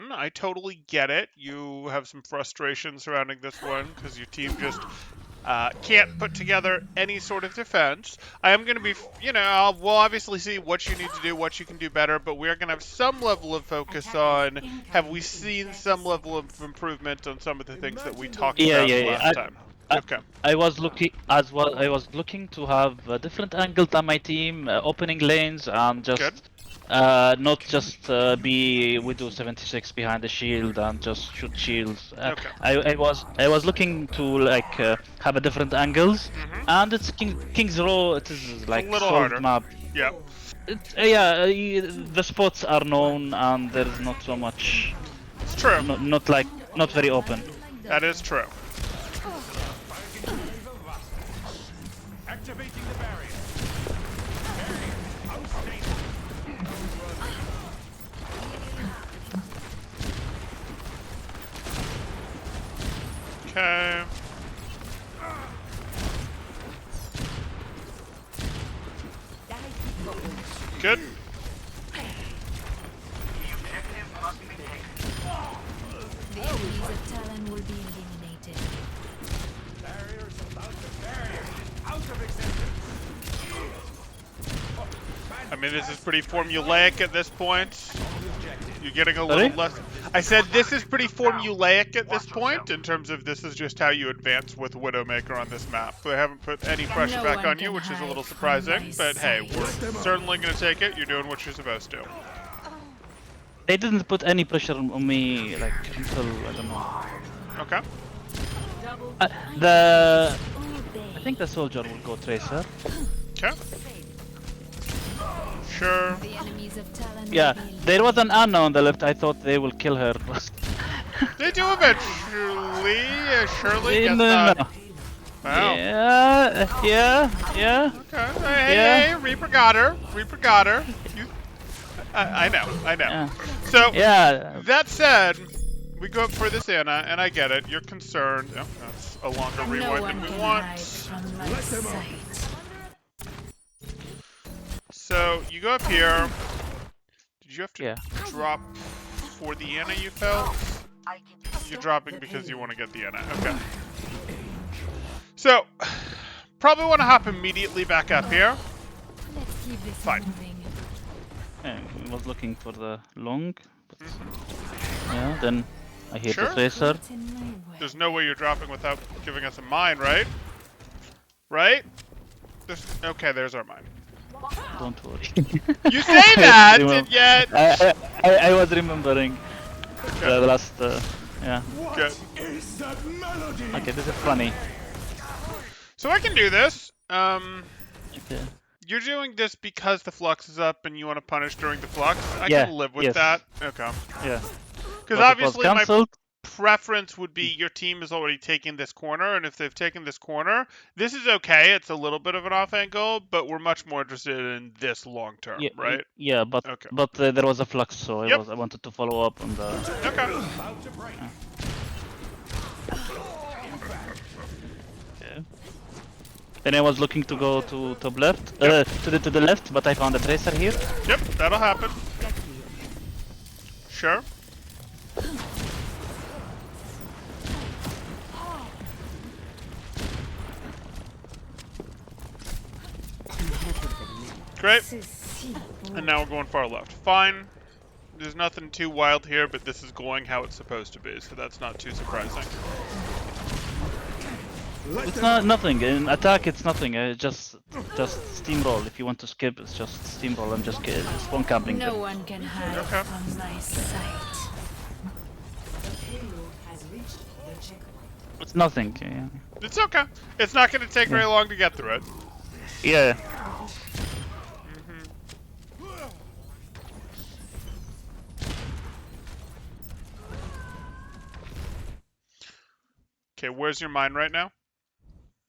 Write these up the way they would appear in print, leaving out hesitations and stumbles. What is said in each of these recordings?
one. I totally get it. You have some frustration surrounding this one because your team just can't put together any sort of defense. I am going to be, we'll obviously see what you need to do, what you can do better, but we are going to have some level of focus on, have we seen some level of improvement on some of the things that we talked about last time? Okay. I was looking as well. I was looking to have a different angles on my team, opening lanes, and just not just we do 76 behind the shield and just shoot shields. Okay. I was looking to like have a different angles, and it's King's Row. It is like a little solved harder. map. Yeah. The spots are known, and there's not so much. It's true. Not very open. That is true. Activating the barrier. Okay. Good. The enemies of Talon will be eliminated. Barriers about the barrier. Out of existence. I mean, this is pretty formulaic at this point. You're getting a little less. I said this is pretty formulaic at this point in terms of this is just how you advance with Widowmaker on this map. They haven't put any pressure back on you, which is a little surprising. But hey, we're certainly going to take it. You're doing what you're supposed to. They didn't put any pressure on me, like, until, I don't know. Okay. I think the soldier will go Tracer. Okay. Sure. The enemies of Talon Yeah, will be there was an Anna on the left. I thought they will kill her. They do eventually. Surely get No. that. Wow. Yeah. Okay. Hey, Reaper got her. I know. Yeah. So, Yeah. that said, we go up for this Anna, and I get it. You're concerned. Oh, that's a longer no rewind one than we can want. hide from my sight. So, you go up here. Did you have to Yeah. drop for the Anna you felt? You're dropping because you want to get the Anna. Okay. So, probably want to hop immediately back up here. Let's keep this Fine. moving. I was looking for the long, but yeah. Then I hit Sure. the Tracer. What's in my way? There's no way you're dropping without giving us a mine, right? Right? Okay, there's our mine. Don't worry. You say that, and yet... I was remembering the last. Yeah. Good. Is that melody? Okay, this is funny. So I can do this. Okay. You're doing this because the flux is up and you want to punish during the flux. I Yeah, can live with yes. that. Okay. Yeah. Because But it was obviously my cancelled. preference would be your team is already taking this corner, and if they've taken this corner, this is okay. It's a little bit of an off angle, but we're much more interested in this long term, Yeah, right? Yeah, but Okay. there was a flux, so Yep. I wanted to follow up on the. Okay. About to break. Yeah. Then I was looking to go to top left, to the left, but I found a Tracer here. Yep, that'll happen. Sure. Great. And now we're going far left. Fine. There's nothing too wild here, but this is going how it's supposed to be, so that's not too surprising. It's not nothing. In attack, it's nothing. Just steamroll. If you want to skip, it's just steamroll and just spawn camping. No them. one can hide Okay. from my sight. It's nothing. Yeah. It's okay. It's not going to take very long to get through it. Yeah. Okay, where's your mine right now?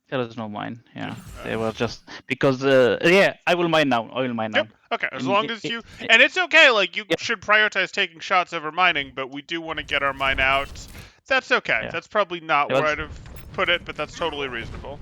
There is no mine. Yeah. They were just because. Yeah. I will mine now. Yep. Okay, as And long as you... And it's okay, like, you should prioritize taking shots over mining, but we do want to get our mine out. That's okay. Yeah. That's probably not It where was- I'd have put it, but that's totally reasonable.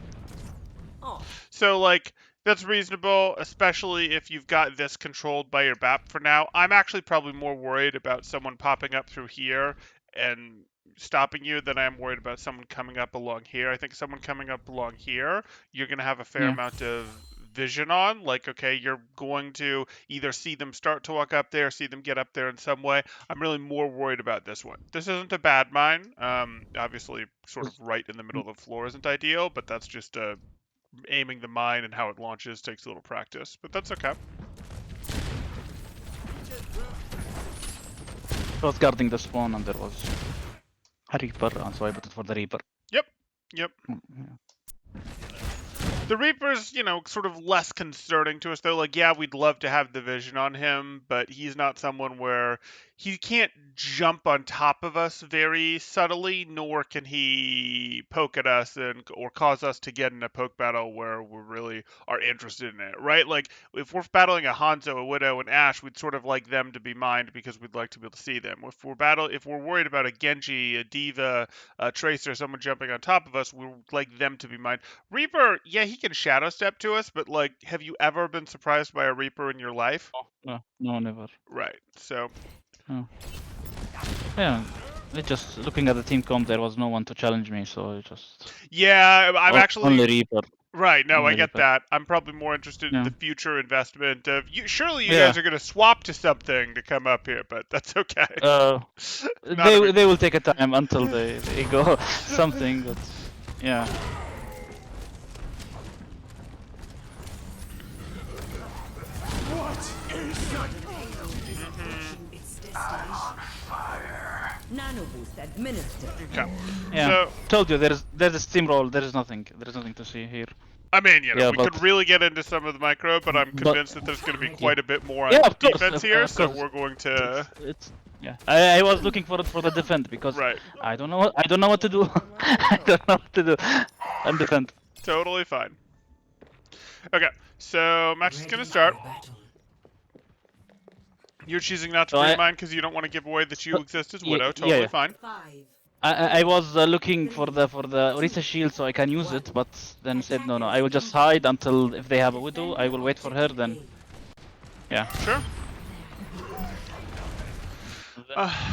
So, like, That's reasonable, especially if you've got this controlled by your BAP for now. I'm actually probably more worried about someone popping up through here and stopping you than I am worried about someone coming up along here. I think someone coming up along here, you're going to have a fair Yeah. amount of vision on. Like, okay, you're going to either see them start to walk up there, see them get up there in some way. I'm really more worried about this one. This isn't a bad mine. Obviously, sort of right in the middle of the floor isn't ideal, but that's just aiming the mine and how it launches takes a little practice, but that's okay. I was guarding the spawn and there was a Reaper, and so I put it for the Reaper. Yep. Yeah. The Reaper's, sort of less concerning to us, though. Like, yeah, we'd love to have the vision on him, but he's not someone where he can't jump on top of us very subtly, nor can he poke at us or cause us to get in a poke battle where we really are interested in it, right? Like, if we're battling a Hanzo, a Widow, and Ashe, we'd sort of like them to be mined because we'd like to be able to see them. If we're worried about a Genji, a Diva, a Tracer, someone jumping on top of us, we would like them to be mined. Reaper, yeah, he can shadow step to us, but like, have you ever been surprised by a Reaper in your life? No, never. Right. So. Yeah, just looking at the team comp, there was no one to challenge me, so I just. Yeah, I'm actually only Reaper. Right. No, Only I get Reaper. that. I'm probably more interested in Yeah. the future investment of you. Surely you Yeah. guys are going to swap to something to come up here, but that's okay. They will take a time until they go something, but yeah. Nano boost administered. Okay. Yeah. So, Told you there's a steamroll. There is nothing to see here. I mean, Yeah, we but- could really get into some of the micro, but I'm convinced that there's going to be quite a bit more on Yeah, of course, defense of here, so course. we're going to. It's yeah. I was looking for it for the defend because Right. I don't know what to do. I don't know what to do. I'm defend. Totally fine. Okay, so match is going to start. You're choosing not to So pre-mine because you don't want to give away that you exist as Widow. Totally yeah. fine. 5. I was looking for the Orisa shield so I can use it, but then said no. I will just hide until if they have a Widow. I will wait for her. Then yeah. Sure.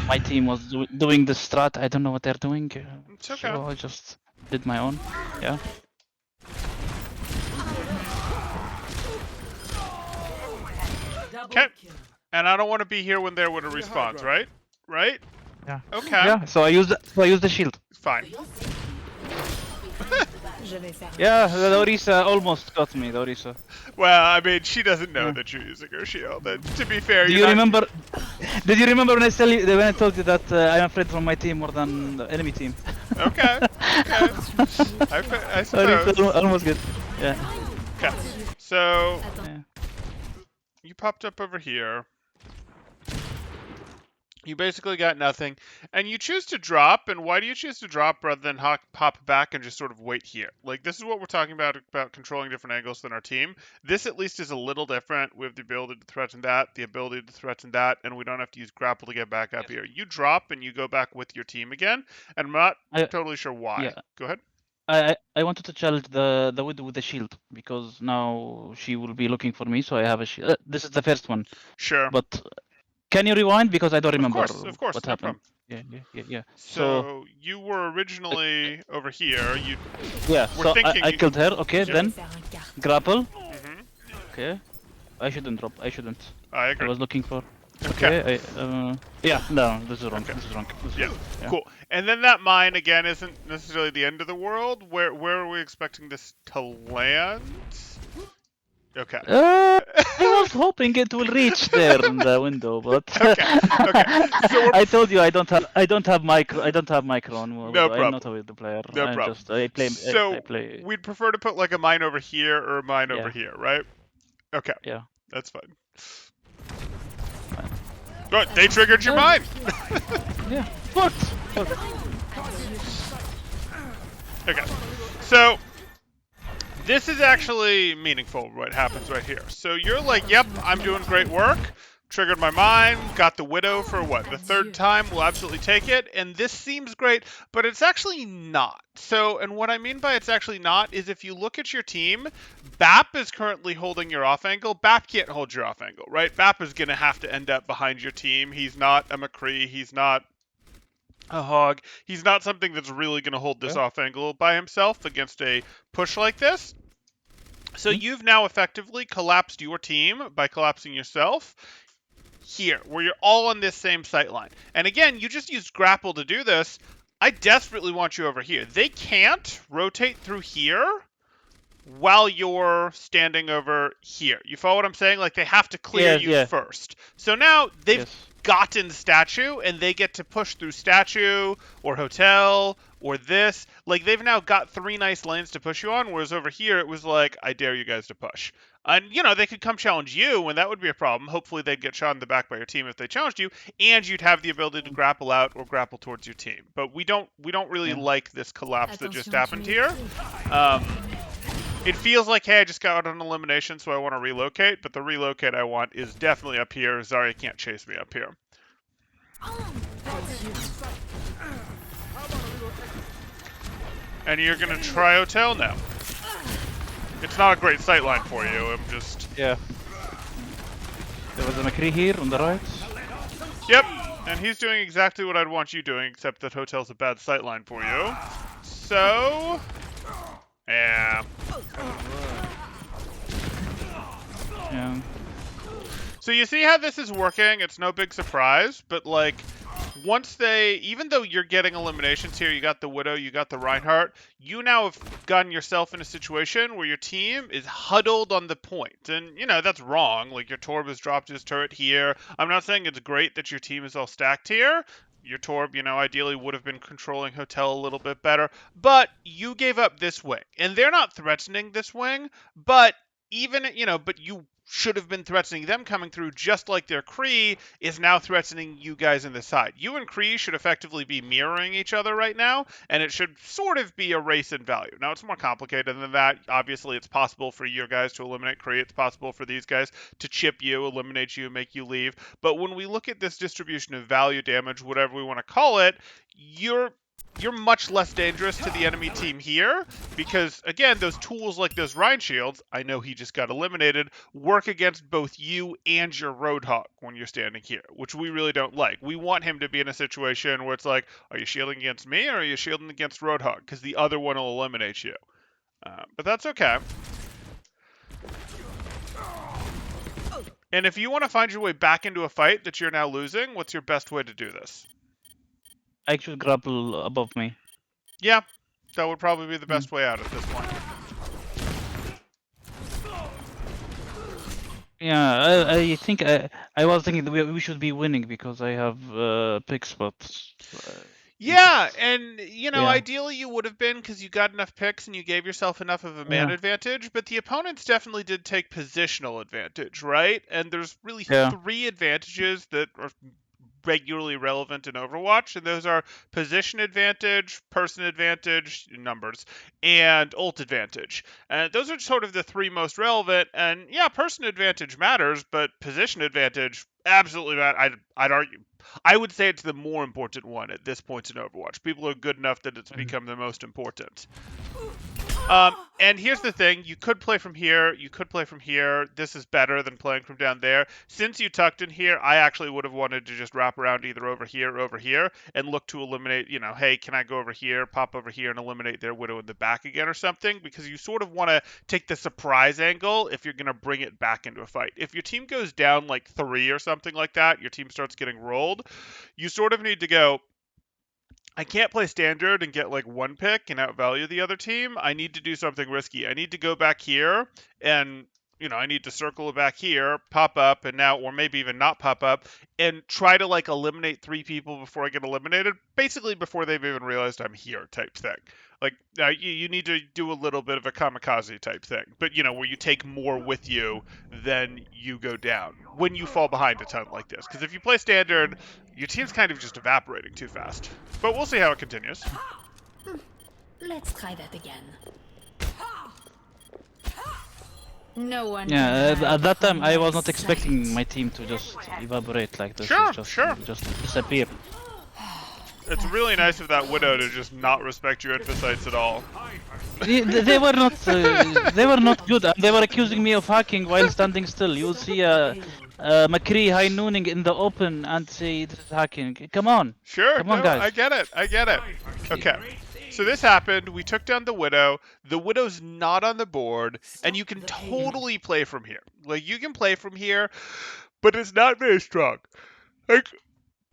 My team was doing the strat. I don't know what they're doing. It's okay. So I just did my own. Yeah. Okay. And I don't want to be here when their Widow respawns, right? Right? Yeah. Okay. Yeah. So I used the shield. Fine. Je vais faire. Yeah, the Orisa almost got me. The Orisa. Well, I mean, she doesn't know that you're using her shield. And to be fair, Do you remember? Did you remember when I told you that I'm afraid from my team more than the enemy team? Okay. Okay. I suppose. Orisa almost good. Yeah. Okay. So Yeah. you popped up over here. You basically got nothing, and you choose to drop. And why do you choose to drop rather than pop back and just sort of wait here? Like, this is what we're talking about controlling different angles than our team. This at least is a little different. We have the ability to threaten that, the ability to threaten that, and we don't have to use grapple to get back up here. You drop and you go back with your team again, and I'm not totally sure why. Yeah. Go ahead. I wanted to challenge the Widow with the shield because now she will be looking for me, so I have a shield. This is the first one, Sure. but can you rewind because I don't remember Of course, what no happened. problem. Yeah. So you were originally over here. You Yeah, We're so thinking I you- killed her. Okay, Yeah. then Faire un quart. grapple. Mhm. Okay, I shouldn't drop. I shouldn't. I I agree. was looking for. Okay. Okay. Yeah. No, this is wrong. Okay. This is wrong. Yeah. Yeah. Cool. And then that mine again isn't necessarily the end of the world. Where are we expecting this to land? Okay. I was hoping it will reach there in the window, but Okay. So we're I told you I don't have micro. I don't have micro on. No I'm problem. not a Widow player. No I problem. Just I play. So I play. we'd prefer to put like a mine over here or a mine over Yeah. here, right? Okay. Yeah. That's fine. Good. They triggered your mine. Yeah. What? Okay. So this is actually meaningful what happens right here. So you're like, yep, I'm doing great work. triggered my mind, got the Widow for what, the third time, we'll absolutely take it, and this seems great, but it's actually not. So, and what I mean by it's actually not is if you look at your team, BAP is currently holding your off angle. BAP can't hold your off angle, right? BAP is going to have to end up behind your team. He's not a McCree, he's not a Hog, he's not something that's really going to hold this off angle by himself against a push like this. So you've now effectively collapsed your team by collapsing yourself here, where you're all on this same sight line. And again, you just used grapple to do this. I desperately want you over here. They can't rotate through here while you're standing over here. You follow what I'm saying? Like, they have to clear you first. So now they've gotten statue, and they get to push through statue or hotel or this. Like, they've now got 3 nice lanes to push you on, whereas over here it was like, I dare you guys to push. And, you know, they could come challenge you, and that would be a problem. Hopefully they'd get shot in the back by your team if they challenged you, and you'd have the ability to grapple out or grapple towards your team. But we don't really like this collapse that just happened here. It feels like, hey, I just got an elimination, so I want to relocate, but the relocate I want is definitely up here. Zarya can't chase me up here. And you're going to try hotel now. It's not a great sightline for you, I'm just... Yeah. There was a McCree here on the right. Yep, and he's doing exactly what I'd want you doing, except that hotel's a bad sightline for you. So... yeah. Yeah. So you see how this is working? It's no big surprise, but like, once they, even though you're getting eliminations here, you got the Widow, you got the Reinhardt, you now have gotten yourself in a situation where your team is huddled on the point. And, you know, that's wrong. Like, your Torb has dropped his turret here. I'm not saying it's great that your team is all stacked here. Your Torb, you know, ideally would have been controlling Hotel a little bit better. But you gave up this wing. And they're not threatening this wing, but even, you know, but you should have been threatening them coming through, just like their Kree is now threatening you guys in the side. You and Kree should effectively be mirroring each other right now, and it should sort of be a race in value. Now, it's more complicated than that. Obviously, it's possible for your guys to eliminate Kree. It's possible for these guys to chip you, eliminate you, make you leave. But when we look at this distribution of value damage, whatever we want to call it, you're much less dangerous to the enemy team here because, again, those tools like those Rhine Shields, I know he just got eliminated, work against both you and your Roadhog when you're standing here, which we really don't like. We want him to be in a situation where it's like, are you shielding against me or are you shielding against Roadhog? Because the other one will eliminate you. But that's okay. And if you want to find your way back into a fight that you're now losing, what's your best way to do this? I should grapple above me. Yeah, that would probably be the best way out at this point. Yeah, I think I was thinking that we should be winning because I have pick spots. Yeah, and, you know, ideally you would have been because you got enough picks and you gave yourself enough of a man advantage, but the opponents definitely did take positional advantage, right? And there's really 3 advantages that are regularly relevant in Overwatch, and those are position advantage, person advantage, numbers, and ult advantage. And those are sort of the 3 most relevant, and yeah, person advantage matters, but position advantage absolutely matters. I'd argue. I would say it's the more important one at this point in Overwatch. People are good enough that it's become the most important. And here's the thing, you could play from here, you could play from here, this is better than playing from down there. Since you tucked in here, I actually would have wanted to just wrap around either over here or over here, and look to eliminate, you know, hey, can I go over here, pop over here, and eliminate their Widow in the back again or something, because you sort of want to take the surprise angle if you're going to bring it back into a fight. If your team goes down like 3 or something like that, your team starts getting rolled, you sort of need to go, I can't play standard and get like 1 pick and outvalue the other team. I need to do something risky. I need to go back here and, you know, I need to circle it back here, pop up, and now, or maybe even not pop up, and try to like eliminate 3 people before I get eliminated, basically before they've even realized I'm here type thing. Like, you need to do a little bit of a kamikaze type thing, but, you know, where you take more with you than you go down when you fall behind a ton like this. Because if you play standard, your team's kind of just evaporating too fast. But we'll see how it continues. Let's try that again. No one Yeah, can hide at that time from I my was not expecting sight. my team to just evaporate like this. It's Sure, sure. just disappear. It's really nice of that widow to just not respect your infocytes at all. They were not good, and they were accusing me of hacking while standing still. You will see McCree high nooning in the open and say this is hacking. Sure, Come on, no, I guys. get it. I get it. Okay. So this happened. We took down the widow. The widow's not on the board, and you can totally play from here. Like you can play from here, but it's not very strong. Like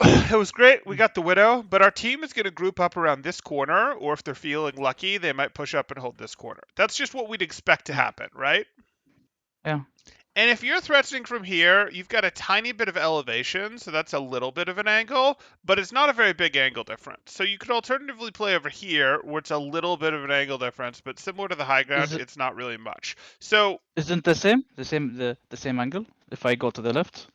it was great. We got the widow, but our team is going to group up around this corner, or if they're feeling lucky, they might push up and hold this corner. That's just what we'd expect to happen, right? Yeah. And if you're threatening from here, you've got a tiny bit of elevation, so that's a little bit of an angle, but it's not a very big angle difference. So you could alternatively play over here, where it's a little bit of an angle difference, but similar to the high ground, it's not really much. So Isn't the same angle if I go to the left?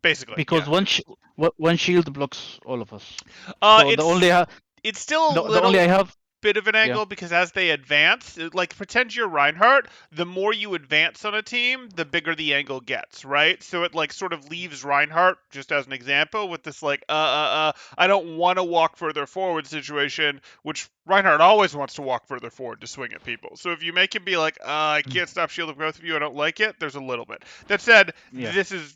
basically, Because yeah. one shield blocks all of us. Uh, So it's it's still a the only little I have. bit of an Yeah. angle because as they advance, like pretend you're Reinhardt, the more you advance on a team, the bigger the angle gets, right? So it like sort of leaves Reinhardt, just as an example, with this like I don't want to walk further forward situation, which Reinhardt always wants to walk further forward to swing at people. So if you make him be like, I can't stop shielding both of you, I don't like it, there's a little bit. That said, Yeah. this is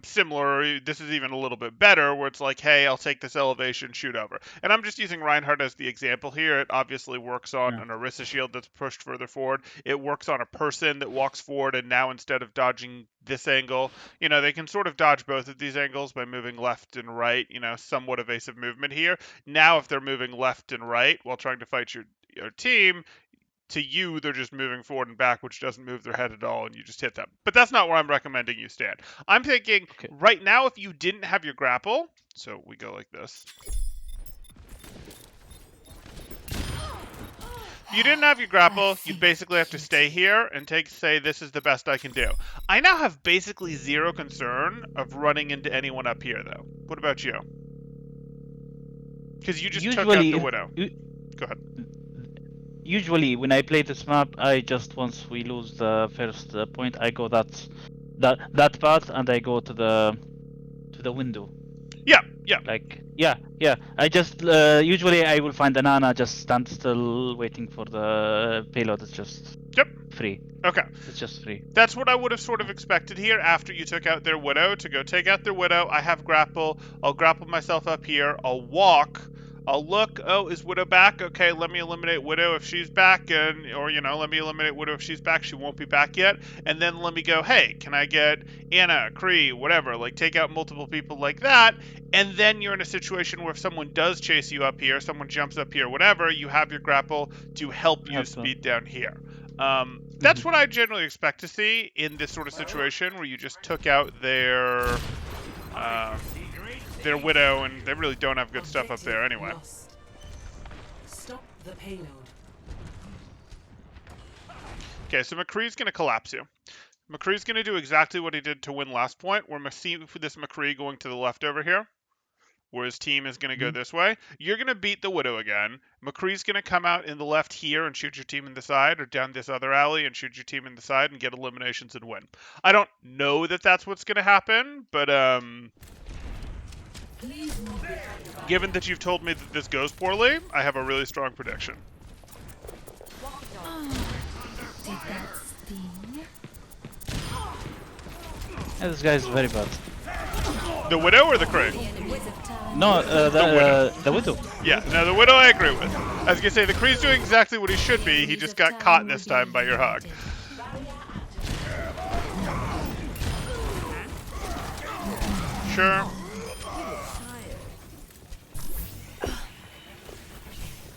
similar. This is even a little bit better, where it's like, hey, I'll take this elevation, shoot over. And I'm just using Reinhardt as the example here. It obviously works on an Orisa shield that's pushed further forward. It works on a person that walks forward, and now instead of dodging this angle, they can sort of dodge both of these angles by moving left and right, somewhat evasive movement here. Now, if they're moving left and right while trying to fight your team, to you, they're just moving forward and back, which doesn't move their head at all, and you just hit them. But that's not where I'm recommending you stand. I'm thinking right now, if you didn't have your grapple, so we go like this. If you didn't have your grapple, you'd basically have to stay here and say, this is the best I can do. I now have basically zero concern of running into anyone up here, though. What about you? Because you just took out the widow. Go ahead. Usually, when I play this map, once we lose the first point, I go that path, and I go to the window. Yeah. I just usually I will find a Nana, just stand still, waiting for the payload. It's just free. Okay. It's just free. That's what I would have sort of expected here after you took out their widow, to go take out their widow. I have grapple. I'll grapple myself up here. I'll walk. I'll look. Oh, is Widow back? Okay, let me eliminate Widow if she's back, let me eliminate Widow if she's back. She won't be back yet. And then let me go, hey, can I get Anna, Kree, whatever, like take out multiple people like that. And then you're in a situation where if someone does chase you up here, someone jumps up here, whatever, you have your grapple to help you speed down here. That's what I generally expect to see in this sort of situation where you just took out their widow, and they really don't have good stuff up there anyway. Stop the payload. Okay, so McCree's going to collapse you. McCree's going to do exactly what he did to win last point. We're going to see this McCree going to the left over here, where his team is going to go this way. You're going to beat the widow again. McCree's going to come out in the left here and shoot your team in the side, or down this other alley and shoot your team in the side and get eliminations and win. I don't know that that's what's going to happen, but given that you've told me that this goes poorly, I have a really strong prediction. Did that sting? Yeah, this guy is very bad. The widow or the Kree? No, the widow. Yeah, no, the widow I agree with. I was gonna say the Kree's doing exactly what he should be. He just got caught this time by your hug. Sure.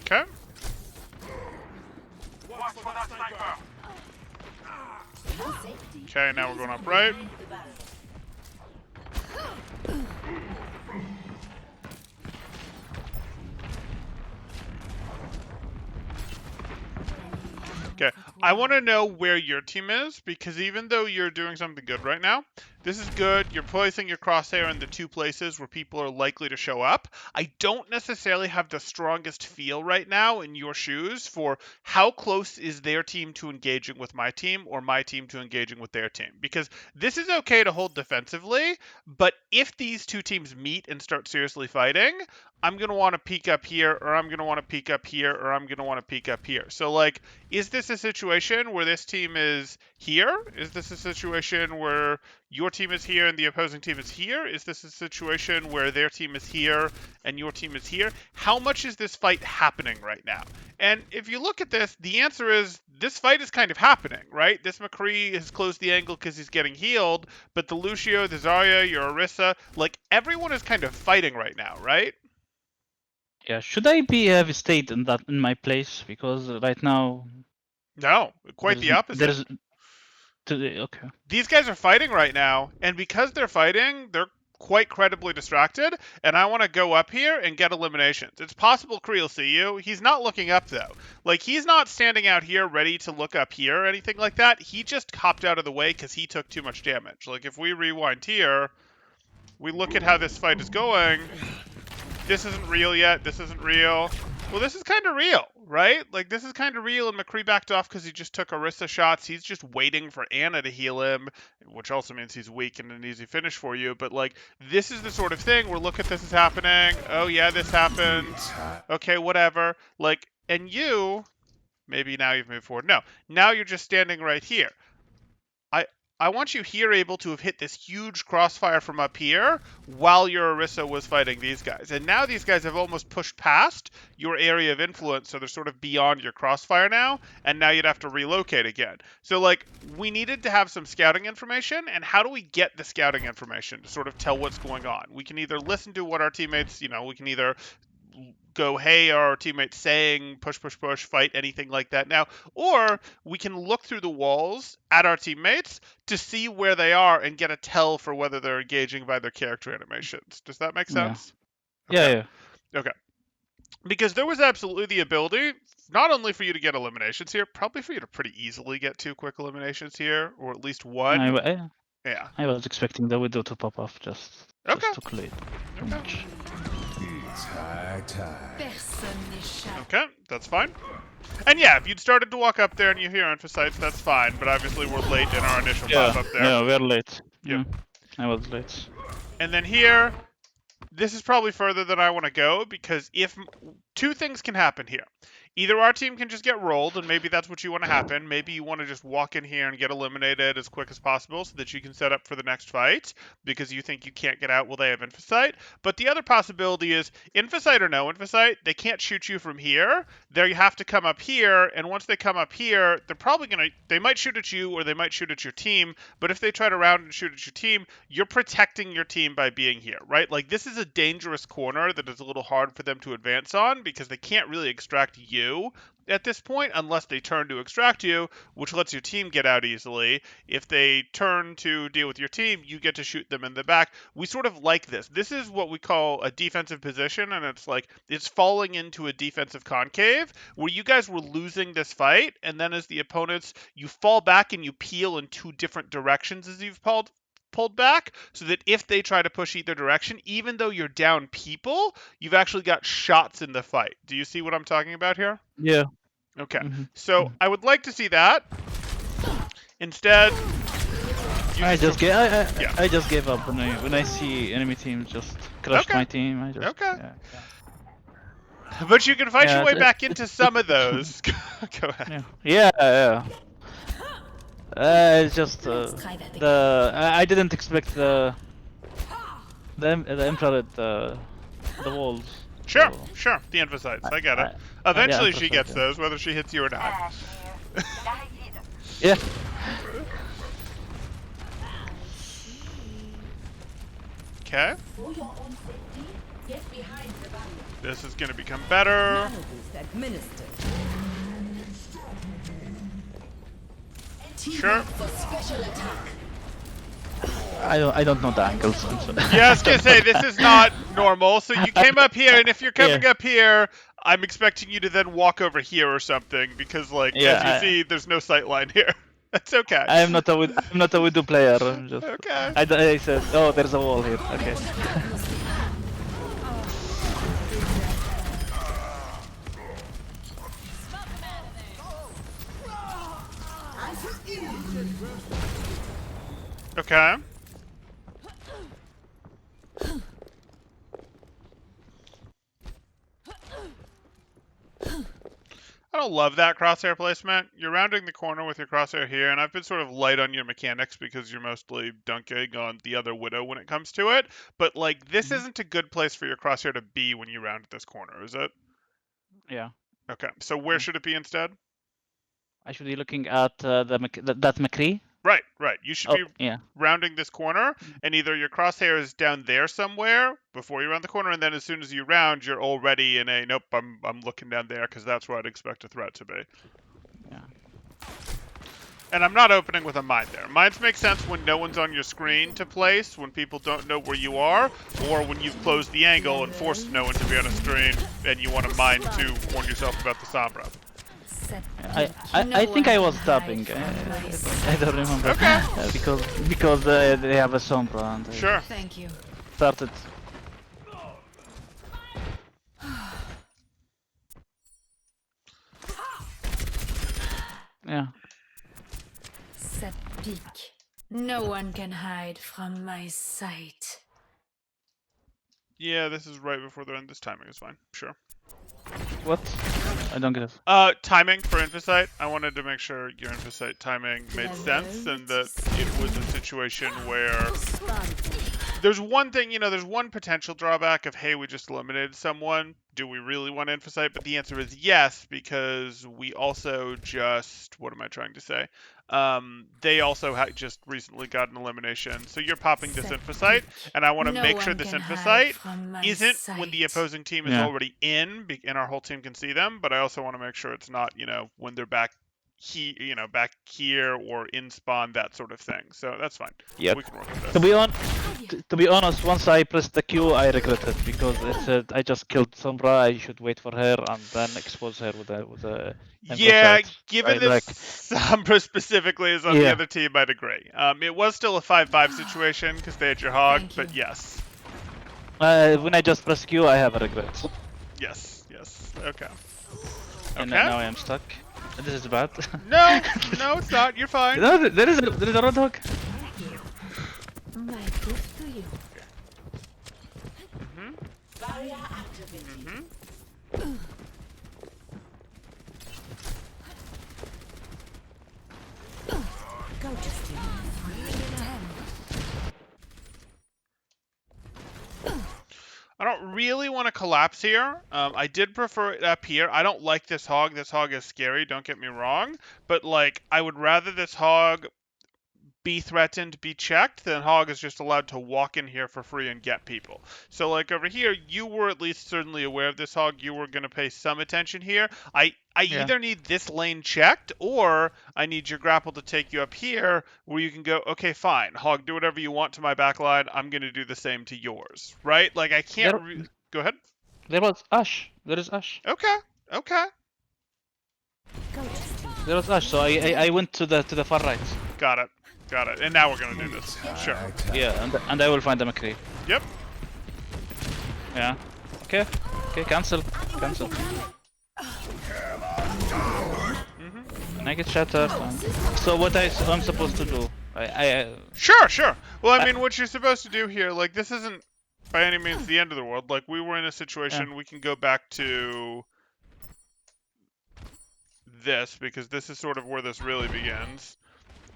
Okay. Okay, now we're going up right. Okay, I want to know where your team is, because even though you're doing something good right now, This is good. You're placing your crosshair in the two places where people are likely to show up. I don't necessarily have the strongest feel right now in your shoes for how close is their team to engaging with my team or my team to engaging with their team. Because this is okay to hold defensively, but if these two teams meet and start seriously fighting, I'm going to want to peek up here, or I'm going to want to peek up here, or I'm going to want to peek up here. So, like, is this a situation where this team is here? Is this a situation where your team is here and the opposing team is here? Is this a situation where their team is here and your team is here? How much is this fight happening right now? And if you look at this, the answer is this fight is kind of happening, right? This McCree has closed the angle because he's getting healed, but the Lucio, the Zarya, your Orisa, like, everyone is kind of fighting right now, right? Yeah, should I be have stayed in my place, because right now No, quite the opposite. there's okay. These guys are fighting right now, and because they're fighting, they're quite credibly distracted, and I want to go up here and get eliminations. It's possible Kree will see you. He's not looking up, though. Like, he's not standing out here ready to look up here or anything like that. He just hopped out of the way because he took too much damage. Like, if we rewind here, we look at how this fight is going. This isn't real yet. This isn't real. Well, this is kind of real, right? Like, this is kind of real, and McCree backed off because he just took Orisa shots. He's just waiting for Anna to heal him, which also means he's weak and an easy finish for you. But, like, this is the sort of thing where, look at this is happening. Oh, yeah, this happened. Okay, whatever. Like, and you, maybe now you've moved forward. No, now you're just standing right here. I want you here able to have hit this huge crossfire from up here while your Orisa was fighting these guys. And now these guys have almost pushed past your area of influence, so they're sort of beyond your crossfire now, and now you'd have to relocate again. So, like, we needed to have some scouting information, and how do we get the scouting information to sort of tell what's going on? We can either listen to what our teammates, we can either go, hey, our teammates saying push, push, push, fight, anything like that now. Or we can look through the walls at our teammates to see where they are and get a tell for whether they're engaging by their character animations. Does that make sense? Yeah. Yeah. Okay. Because there was absolutely the ability, not only for you to get eliminations here, probably for you to pretty easily get 2 quick eliminations here, or at least 1. Yeah. I was expecting the widow to pop off just too late. Too much. It's high time. Personne n'échappe. Okay, that's fine. And yeah, if you'd started to walk up there and you hear Emphasis, that's fine. But obviously we're late in our initial pop up there. Yeah, we're late. Yep. I was late. And then here, this is probably further than I want to go, because if 2 things can happen here. Either our team can just get rolled, and maybe that's what you want to happen. Maybe you want to just walk in here and get eliminated as quick as possible so that you can set up for the next fight, because you think you can't get out while they have Infocite. But the other possibility is, Infocite or no Infocite, they can't shoot you from here. They have to come up here, and once they come up here, they're probably they might shoot at you or they might shoot at your team, but if they try to round and shoot at your team, you're protecting your team by being here, right? Like, this is a dangerous corner that is a little hard for them to advance on, because they can't really extract you at this point unless they turn to extract you, which lets your team get out easily. If they turn to deal with your team, you get to shoot them in the back. We sort of like this. This is what we call a defensive position, and it's falling into a defensive concave where you guys were losing this fight, and then as the opponents, you fall back and you peel in 2 different directions as you've pulled back, so that if they try to push either direction, even though you're down people, you've actually got shots in the fight. Do you see what I'm talking about here? Yeah. Okay. So I would like to see that. Instead, I just gave up when I see enemy teams just crush my team. I just, But you can fight your way back into some of those. Go ahead. Yeah. It's just I didn't expect the infrared the walls. Sure, So, sure. The Emphasis. I get it. Eventually she gets those, whether she hits you or not. Yeah. Okay. This is going to become better. Sure. I don't know the angles. I'm sorry. Yeah, I was gonna say this is not normal. So you came up here, and if you're coming up here, I'm expecting you to then walk over here or something, because as you see, there's no sight line here. That's okay. I'm not a widow player. I'm just. Okay. I said, oh, there's a wall here. Okay. Okay. I don't love that crosshair placement. You're rounding the corner with your crosshair here, and I've been sort of light on your mechanics because you're mostly dunking on the other Widow when it comes to it. But, like, this isn't a good place for your crosshair to be when you round this corner, is it? Yeah. Okay, so where should it be instead? I should be looking at that McCree. Right, right. You should Oh, be yeah. rounding this corner, and either your crosshair is down there somewhere before you round the corner, and then as soon as you round, you're already in a nope. I'm looking down there because that's where I'd expect a threat to be. Yeah. And I'm not opening with a mine there. Mines make sense when no one's on your screen to place, when people don't know where you are, or when you've closed the angle and forced no one to be on a screen, and you want a mine to warn yourself about the Sombra. I think I was tapping. I don't remember. Okay. Because they have a Sombra and I Sure. Thank you. started. Yeah. Set peak. No one can hide from my sight. Yeah, this is right before the end. This timing is fine. Sure. What? I don't get it. Timing for Infocyte. I wanted to make sure your Infocyte timing made sense and that it was a situation where there's one thing, there's one potential drawback of, hey, we just eliminated someone. Do we really want Infocyte? But the answer is yes, because we also just, what am I trying to say? They also just recently got an elimination. So you're popping this Infocyte, and I want to make sure this Infocyte isn't when the opposing team is already in, and our whole team can see them. But I also want to make sure it's not, when they're back back here or in spawn, that sort of thing. So that's fine. Yep. We can work with this. To be honest, once I pressed the Q, I regret it because it said I just killed Sombra. I should wait for her and then expose her with a. Yeah, Infocyte. given that Sombra specifically is on the other team, I'd agree. It was still a 5-5 situation because they had your hog, but yes. When I just press Q, I have a regret. Yes. Okay. And now I am stuck. This is bad. No, it's not. You're fine. No, there is a roadhog. My gift to you. Barrier activated. Go, Justin. 3 I don't really want to collapse here. I did prefer it up here. I don't like this hog. This hog is scary, don't get me wrong. But, like, I would rather this hog be threatened, be checked, than hog is just allowed to walk in here for free and get people. So, like, over here, you were at least certainly aware of this hog. You were going to pay some attention here. I either need this lane checked, or I need your grapple to take you up here, where you can go, okay, fine, hog, do whatever you want to my backline. I'm going to do the same to yours, right? Like, I can't... Go ahead. There was Ash. There is Ash. Okay. There was Ash, so I went to the far right. Got it. And now we're gonna do this. Sure. Yeah, and I will find the McCree. Yep. Yeah. Okay, cancel. Naked shatter. So what I'm supposed to do? Sure. Well, I mean, what you're supposed to do here, like, this isn't by any means the end of the world. Like, we were in a situation, we can go back to this, because this is sort of where this really begins.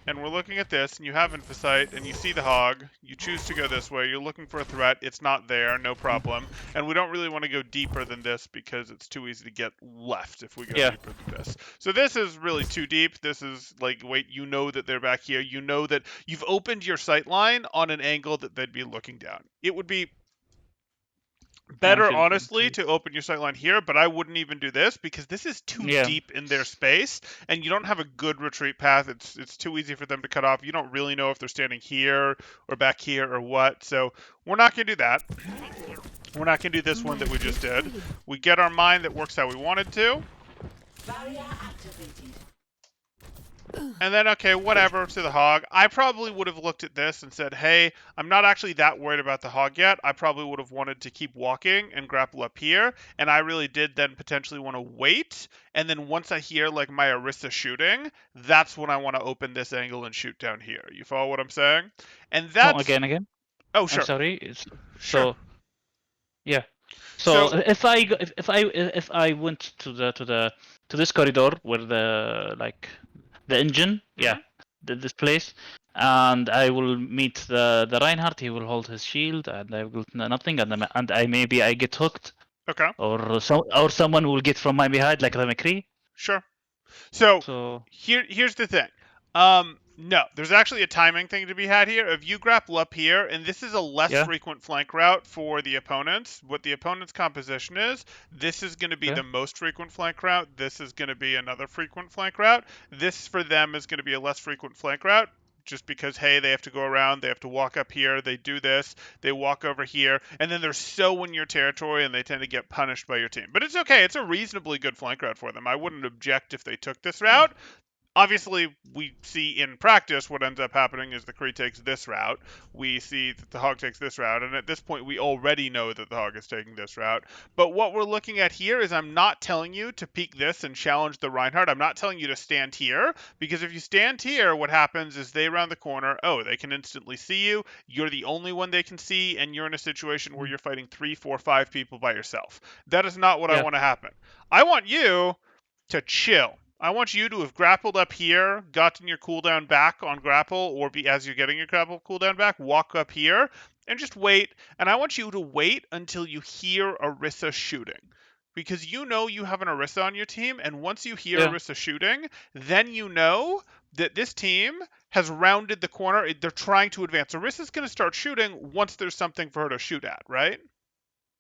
And we're looking at this, and you have Infocyte, and you see the hog. You choose to go this way. You're looking for a threat. It's not there, no problem. And we don't really want to go deeper than this because it's too easy to get left if we go deeper than this. So this is really too deep. This is like, wait, you know that they're back here. You know that you've opened your sight line on an angle that they'd be looking down. It would be better, honestly, to open your sightline here, but I wouldn't even do this because this is too deep in their space, and you don't have a good retreat path. It's too easy for them to cut off. You don't really know if they're standing here or back here or what, so we're not going to do that. We're not going to do this one that we just did. We get our mine that works how we wanted to. Barrier activated. And then, okay, whatever, to the hog. I probably would have looked at this and said, hey, I'm not actually that worried about the hog yet. I probably would have wanted to keep walking and grapple up here. And I really did then potentially want to wait. And then once I hear, like, my Orisa shooting, that's when I want to open this angle and shoot down here. You follow what I'm saying? And No, that's... again. Oh, I'm sure. sorry. Sure. So yeah. So, So if I went to this corridor where the engine, yeah, mhm, this place, and I will meet the Reinhardt. He will hold his shield, and I will nothing, and I maybe I get hooked, okay, or someone will get from my behind like the McCree. sure. So So here's the thing. No, there's actually a timing thing to be had here. If you grapple up here, and this is a less yeah, frequent flank route for the opponents, what the opponent's composition is, this is going to be okay, the most frequent flank route. This is going to be another frequent flank route. This for them is going to be a less frequent flank route. Just because, hey, they have to go around, they have to walk up here, they do this, they walk over here, and then they're so in your territory and they tend to get punished by your team. But it's okay, it's a reasonably good flank route for them. I wouldn't object if they took this route. Obviously, we see in practice what ends up happening is the Kree takes this route. We see that the Hog takes this route, and at this point, we already know that the Hog is taking this route. But what we're looking at here is I'm not telling you to peek this and challenge the Reinhardt. I'm not telling you to stand here, because if you stand here, what happens is they round the corner. Oh, they can instantly see you. You're the only one they can see, and you're in a situation where you're fighting 3, 4, 5 people by yourself. That is not what I yeah, want to happen. I want you to chill. I want you to have grappled up here, gotten your cooldown back on grapple, or be as you're getting your grapple cooldown back, walk up here and just wait. And I want you to wait until you hear Orisa shooting. Because you know you have an Orisa on your team, and once you hear yeah, Orisa shooting, then you know that this team has rounded the corner. They're trying to advance. Orisa's going to start shooting once there's something for her to shoot at, right?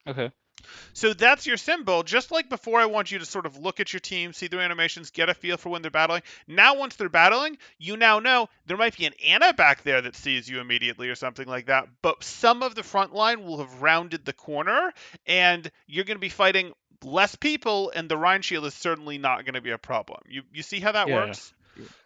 okay, So that's your symbol. Just like before, I want you to sort of look at your team, see their animations, get a feel for when they're battling. Now, once they're battling, you now know there might be an Anna back there that sees you immediately or something like that. But some of the front line will have rounded the corner, and you're going to be fighting less people, and the Rhine Shield is certainly not going to be a problem. You see how that yeah, works?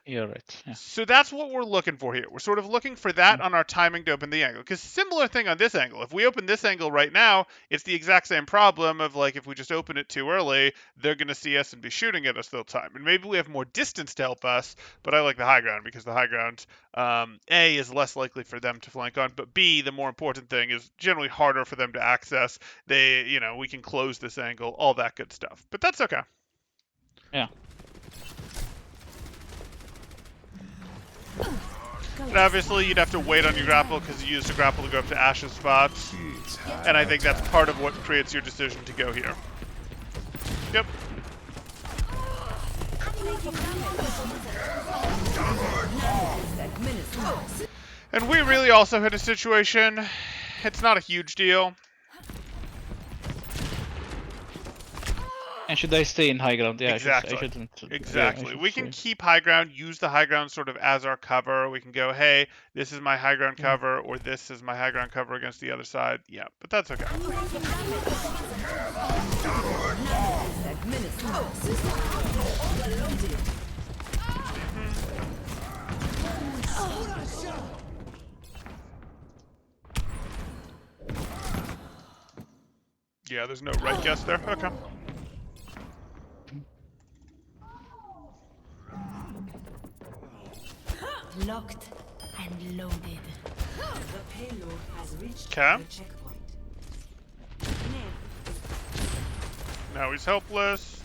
you're right. Yeah. So that's what we're looking for here. We're sort of looking for that on our timing to open the angle. Because similar thing on this angle. If we open this angle right now, it's the exact same problem of like if we just open it too early, they're going to see us and be shooting at us the whole time. And maybe we have more distance to help us, but I like the high ground because the high ground, A, is less likely for them to flank on, but B, the more important thing, is generally harder for them to access. We can close this angle, all that good stuff. But that's okay. Yeah. And obviously, you'd have to wait on your grapple because you used a grapple to go up to Ash's spots. And I think that's part of what creates your decision to go here. Yep. And we really also hit a situation. It's not a huge deal. And should I stay in high ground? Yeah, Exactly. I shouldn't. Exactly. Yeah, I should We can stay. keep high ground, use the high ground sort of as our cover. We can go, hey, this is my high ground cover, or this is my high ground cover against the other side. Yeah, but that's okay. Yeah, there's no right guess there. Okay. Locked and loaded. The payload has reached Okay. the checkpoint. Now he's helpless.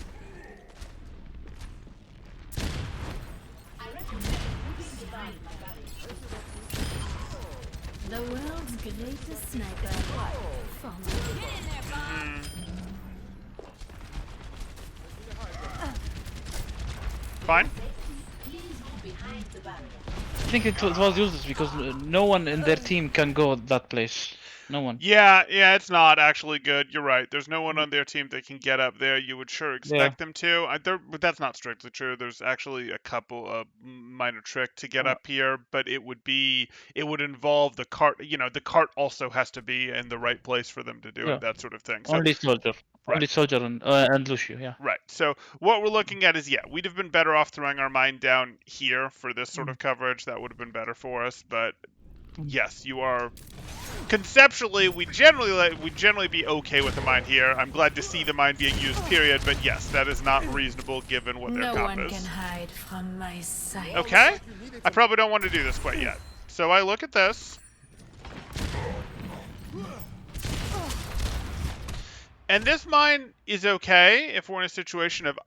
The world's greatest sniper. Fine. I think it was useless because no one in their team can go that place. No one. Yeah, it's not actually good. You're right. There's no one on their team that can get up there. You would sure Yeah. expect them to. But that's not strictly true. There's actually a couple of minor trick to get Uh, up here, but it would involve the cart. The cart also has to be in the right place for them to do yeah. it. That sort of thing. So Only soldier. right. Only soldier and Lucio. Yeah. Right. So what we're looking at is, we'd have been better off throwing our mine down here for this sort of coverage. That would have been better for us. But yes, you are. Conceptually, we generally be okay with the mine here. I'm glad to see the mine being used. Period. But yes, that is not reasonable given what their No comp one is. can hide from my sight. Okay. I probably don't want to do this quite yet. So I look at this. And this mine is okay if we're in a situation of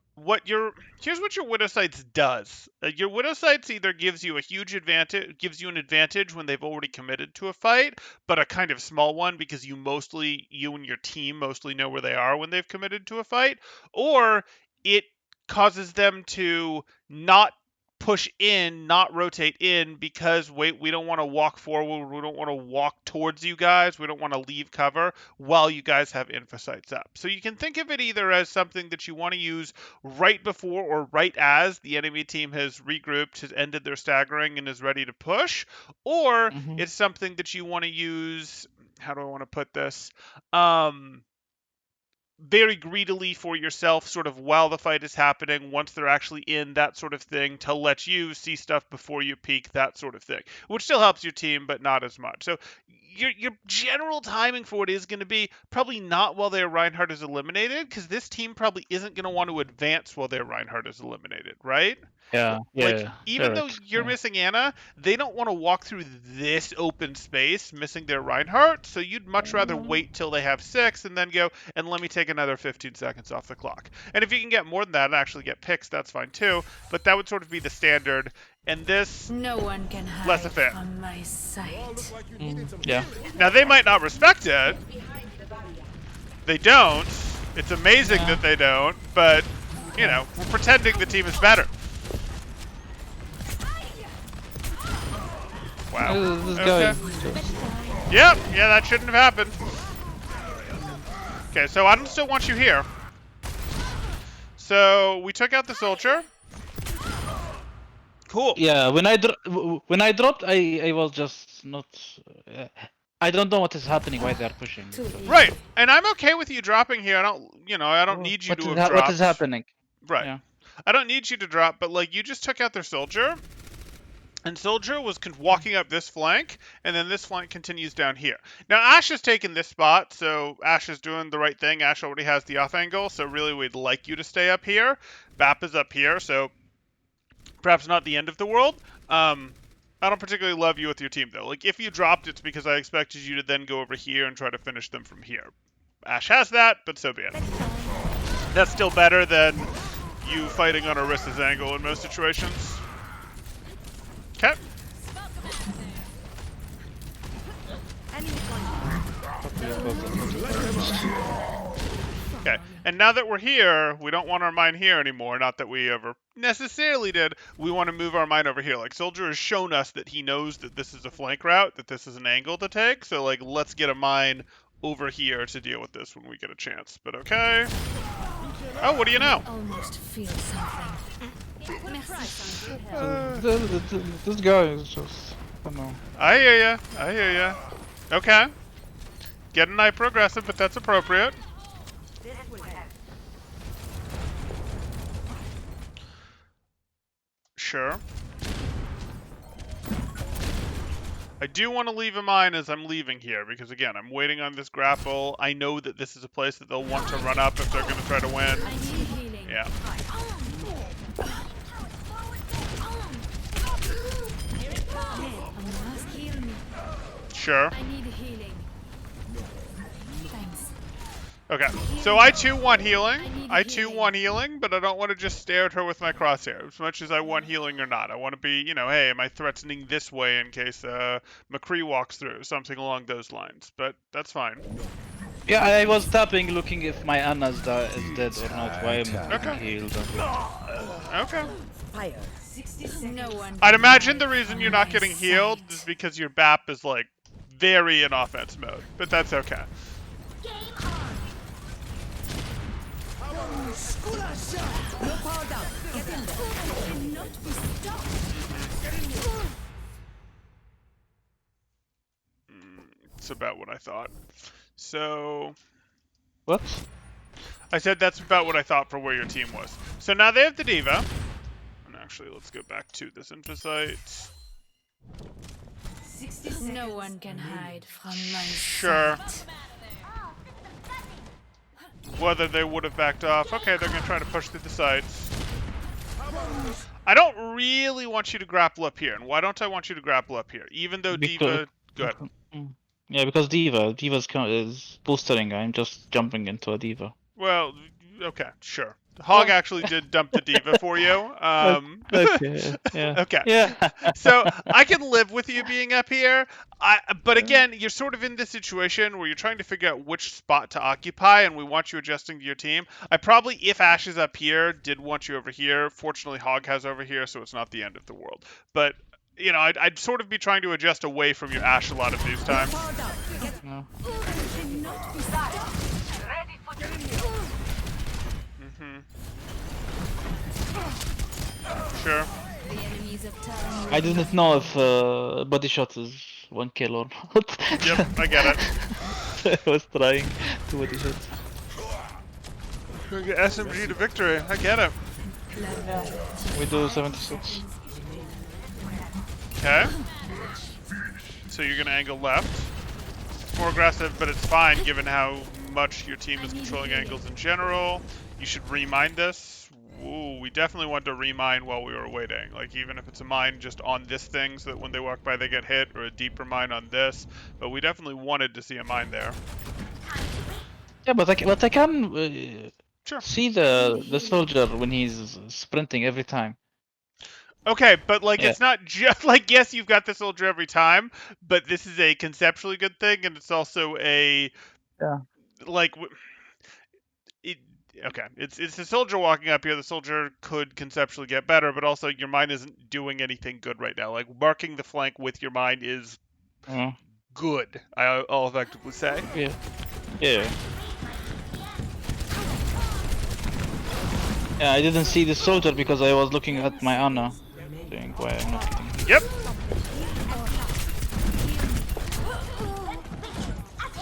here's what your Widow Sights does. Your Widow Sights either gives you an advantage when they've already committed to a fight, but a kind of small one because you and your team mostly know where they are when they've committed to a fight, or it causes them to not push in, not rotate in because we don't want to walk forward, we don't want to walk towards you guys, we don't want to leave cover while you guys have infosights up. So you can think of it either as something that you want to use right before or right as the enemy team has regrouped, has ended their staggering, and is ready to push, or it's something that you want to use, how do I want to put this? Very greedily for yourself, sort of while the fight is happening, once they're actually in, that sort of thing, to let you see stuff before you peek, that sort of thing, which still helps your team, but not as much. So your general timing for it is going to be probably not while their Reinhardt is eliminated, because this team probably isn't going to want to advance while their Reinhardt is eliminated, right? Yeah. Like, Yeah. even You're though right. you're Yeah. missing Anna, they don't want to walk through this open space missing their Reinhardt, so you'd much rather wait till they have 6 and then go, and let me take another 15 seconds off the clock. And if you can get more than that and actually get picks, that's fine too, but that would sort of be the standard, and this, No one can hide less a fan. from my sight. Yeah. Now they might not respect it, they don't, it's amazing that they don't, but, we're pretending the team is better. Wow. This Okay. guy. Yep, that shouldn't have happened. Okay, so I don't still want you here. So we took out the soldier. Cool. Yeah. When I dropped, I was just not. I don't know what is happening. Why they are pushing. Too easy. Right, and I'm okay with you dropping here. I don't need you to have dropped. What is happening? Right. Yeah. I don't need you to drop, but like you just took out their soldier. And Soldier was walking up this flank, and then this flank continues down here. Now, Ash has taken this spot, so Ash is doing the right thing. Ash already has the off angle, so really we'd like you to stay up here. Bap is up here, so perhaps not the end of the world. I don't particularly love you with your team, though. Like, if you dropped, it's because I expected you to then go over here and try to finish them from here. Ash has that, but so be it. That's still better than you fighting on Orissa's angle in most situations. Okay. Okay, and now that we're here, we don't want our mine here anymore. Not that we ever necessarily did. We want to move our mine over here. Like, Soldier has shown us that he knows that this is a flank route, that this is an angle to take. So, like, let's get a mine over here to deal with this when we get a chance. But okay. Oh, what do you know? Almost feel something. This guy is just. I don't know. I hear ya. Okay. Getting hyper aggressive, but that's appropriate. Sure. I do want to leave a mine as I'm leaving here, because again, I'm waiting on this grapple. I know that this is a place that they'll want to run up if they're going to try to win. I need healing. Yeah. Must heal me. Sure. I need healing. Thanks. Okay. So I too want healing. But I don't want to just stare at her with my crosshair. As much as I want healing or not. I want to be, hey, am I threatening this way in case McCree walks through? Something along those lines. But that's fine. Yeah, I was tapping, looking if my Anna is dead or not. Why am Okay. I healed? Okay. Fire. 60 seconds. No one. I'd can imagine hide the reason from you're not my getting healed sight. is because your BAP is like very in offense mode, but that's okay. It's about what I thought. So What? I said that's about what I thought for where your team was. So now they have the diva. And actually, let's go back to this infosite. 60 seconds. No one can hide from my Sure. sight. Whether they would have backed off. Okay, they're going to try to push through the sites. I don't really want you to grapple up here. And why don't I want you to grapple up here? Even though Because Diva... Good. yeah, because Diva's is boostering. I'm just jumping into a Diva. Well, okay, sure. Hog Well, actually did dump the diva for you. okay, yeah, Okay. yeah. So I can live with you being up here. But again, you're sort of in this situation where you're trying to figure out which spot to occupy, and we want you adjusting to your team. I probably, if Ash is up here, did want you over here. Fortunately, Hog has over here, so it's not the end of the world. But you know, I'd sort of be trying to adjust away from your Ash a lot of these times. No. Sure. The enemies of Talon I didn't know if body shot is 1 kill or not. Yep, I get it. I was trying to body shot. We get SMG to victory. I get it. We do 76. Okay. So you're gonna angle left. More aggressive, but it's fine given how much your team is controlling angles in general. You should remine this. Ooh, we definitely want to remine while we were waiting. Like, even if it's a mine just on this thing so that when they walk by they get hit, or a deeper mine on this. But we definitely wanted to see a mine there. Yeah, but I can Sure. see the soldier when he's sprinting every time. Okay, but like, Yeah. it's not just like, yes, you've got the soldier every time, but this is a conceptually good thing, and it's also a Yeah. like okay, it's the soldier walking up here. The soldier could conceptually get better, but also your mine isn't doing anything good right now. Like, marking the flank with your mine is good. I'll effectively say. Yeah. Yeah. Yeah, I didn't see the soldier because I was looking at my Anna. Doing why I'm not getting. Yep.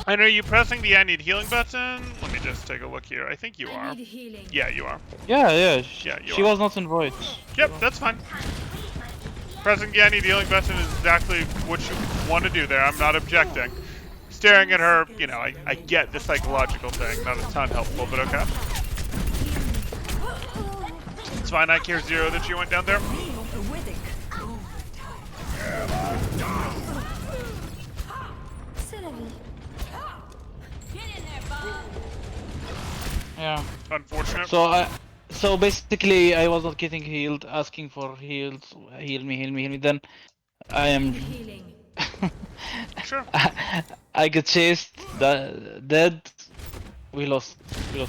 And are you pressing the I need healing button? Let me just take a look here. I think you I are. need healing. Yeah, you are. Yeah, yeah. Yeah, you She are. was not in void. Yep, that's fine. Pressing the I need healing button is exactly what you want to do there. I'm not objecting. Staring at her, you know, I get the psychological thing. Not a ton helpful, but okay. It's fine, I care zero that you went down there. C'est la vie. Yeah. Unfortunate. So basically, I was not getting healed, asking for heals, heal me, heal me, heal me. Then I am. Healing. Sure. I get chased, dead. We lost the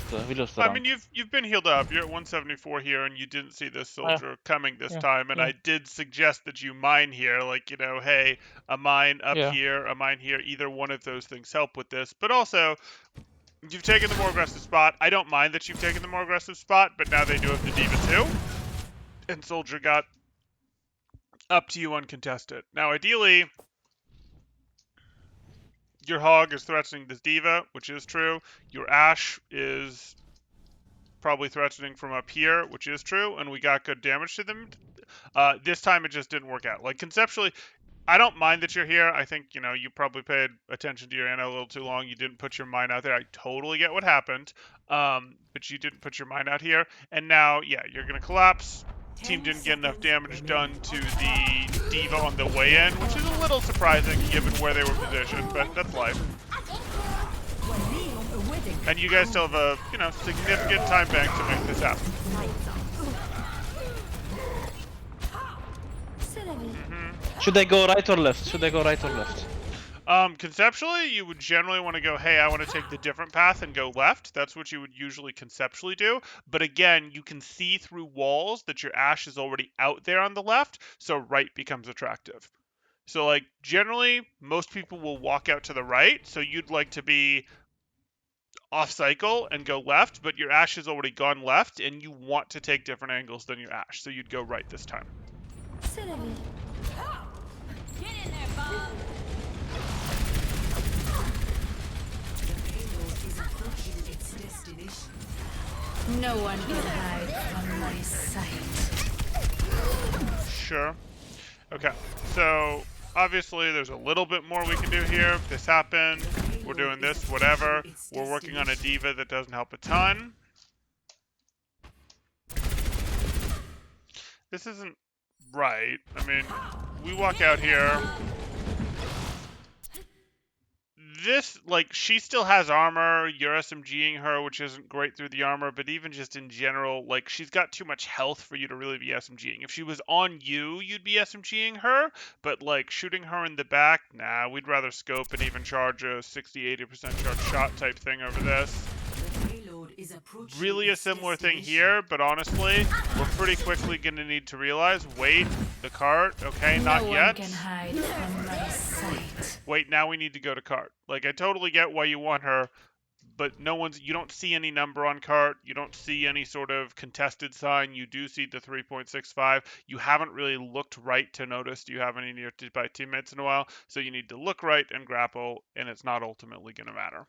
I round. mean, you've been healed up. You're at 174 here, and you didn't see this soldier coming this time. And yeah. I did suggest that you mine here, like, you know, hey, a mine up Yeah. here, a mine here. Either one of those things help with this. But also, you've taken the more aggressive spot. I don't mind that you've taken the more aggressive spot, but now they do have the diva too, and soldier got up to you uncontested. Now, ideally, your hog is threatening this diva, which is true. Your Ash is probably threatening from up here, which is true, and we got good damage to them. This time it just didn't work out. Like, conceptually, I don't mind that you're here. I think, you know, you probably paid attention to your Ana a little too long. You didn't put your mine out there. I totally get what happened, but you didn't put your mine out here. And now, yeah, you're going to collapse. Team didn't get enough damage done to the diva on the way in, which is a little surprising given where they were positioned, but that's life. And you guys still have a, you know, significant time bank to make this happen. C'est la vie. Should I go right or left? Should I go right or left? Conceptually, you would generally want to go, hey, I want to take the different path and go left. That's what you would usually conceptually do. But again, you can see through walls that your Ash is already out there on the left, so right becomes attractive. So like generally most people will walk out to the right, so you'd like to be off cycle and go left, but your Ashe has already gone left and you want to take different angles than your Ashe, so you'd go right this time. C'est la vie. Get in there, Bob! The payload is approaching its destination. No one can hide from my sight. Sure. Okay, so obviously there's a little bit more we can do here. This happened. We're doing this, whatever. We're working on a diva that doesn't help a ton. This isn't right. I mean, we walk out here. This, like, she still has armor. You're SMGing her, which isn't great through the armor, but even just in general, like, she's got too much health for you to really be SMGing. If she was on you, you'd be SMGing her, but, like, shooting her in the back, nah, we'd rather scope and even charge a 60-80% charge shot type thing over this. The payload is approaching Really a its similar thing destination. here, but honestly, we're pretty quickly going to need to realize, wait, the cart, okay, not no yet. one can hide from my sight. Wait, now we need to go to cart. Like, I totally get why you want her, but you don't see any number on cart. You don't see any sort of contested sign. You do see the 3.65. You haven't really looked right to notice do you have any nearby teammates in a while, so you need to look right and grapple, and it's not ultimately going to matter.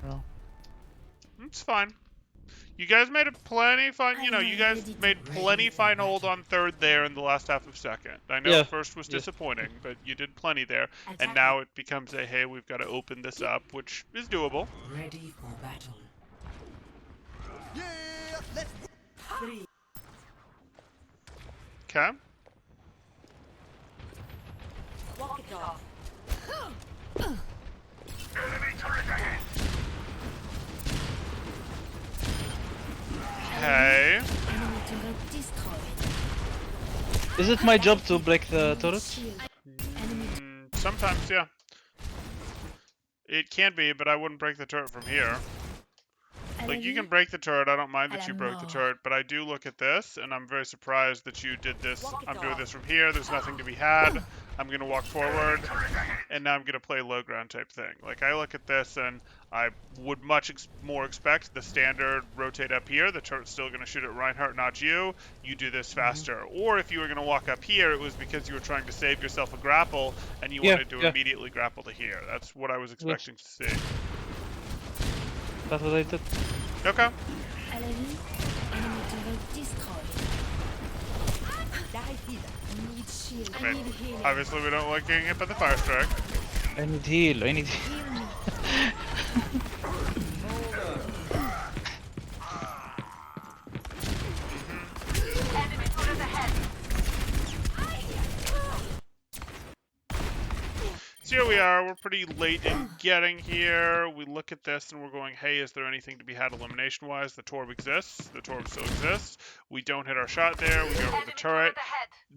No. It's fine. You guys made a plenty fine, you know, you guys made plenty fine hold on third there in the last half of second. I know Yeah. first was Yeah. disappointing, but you did plenty there. And now it becomes a, hey, we've got to open this up, which is doable. Ready for battle. Yeah, let's 3, Okay. walk it off. Okay. Enemy turret destroyed. Is it my job to break the turret? Shield. Enemy Sometimes, yeah. It can be, but I wouldn't break the turret from here. Like, you can break the turret, I don't mind that you broke the turret, but I do look at this, and I'm very surprised that you did this. I'm doing this from here, there's nothing to be had. I'm going to walk forward, and now I'm going to play low ground type thing. Like, I look at this, and I would much more expect the standard rotate up here. The turret's still going to shoot at Reinhardt, not you. You do this faster. Or if you were going to walk up here, it was because you were trying to save yourself a grapple, and you wanted to immediately grapple to here. That's what I was expecting to see. That's what I did. Okay. enemy turret destroyed. Need shield. I I mean, need healing. obviously we don't like getting hit by the fire strike. I need heal, I need heal. Heal me. So here we are, we're pretty late in getting here. We look at this and we're going, hey, is there anything to be had elimination-wise? The Torb exists. The Torb still exists. We don't hit our shot there. We go for the turret.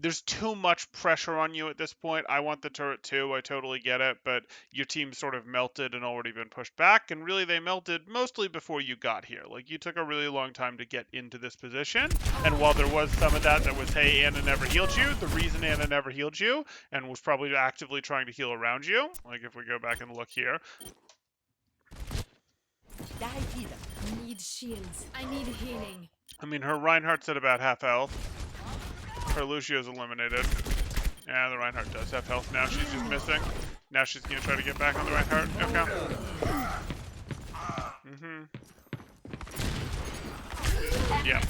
There's too much pressure on you at this point. I want the turret too. I totally get it. But your team sort of melted and already been pushed back. And really, they melted mostly before you got here. Like, you took a really long time to get into this position. And while there was some of that was, hey, Anna never healed you, the reason Anna never healed you and was probably actively trying to heal around you, like if we go back and look here, Need shields. I need healing. I mean, her Reinhardt's at about half health. Her Lucio's eliminated. Yeah, the Reinhardt does have health now. She's just missing. Now she's going to try to get back on the Reinhardt. Okay. Yeah.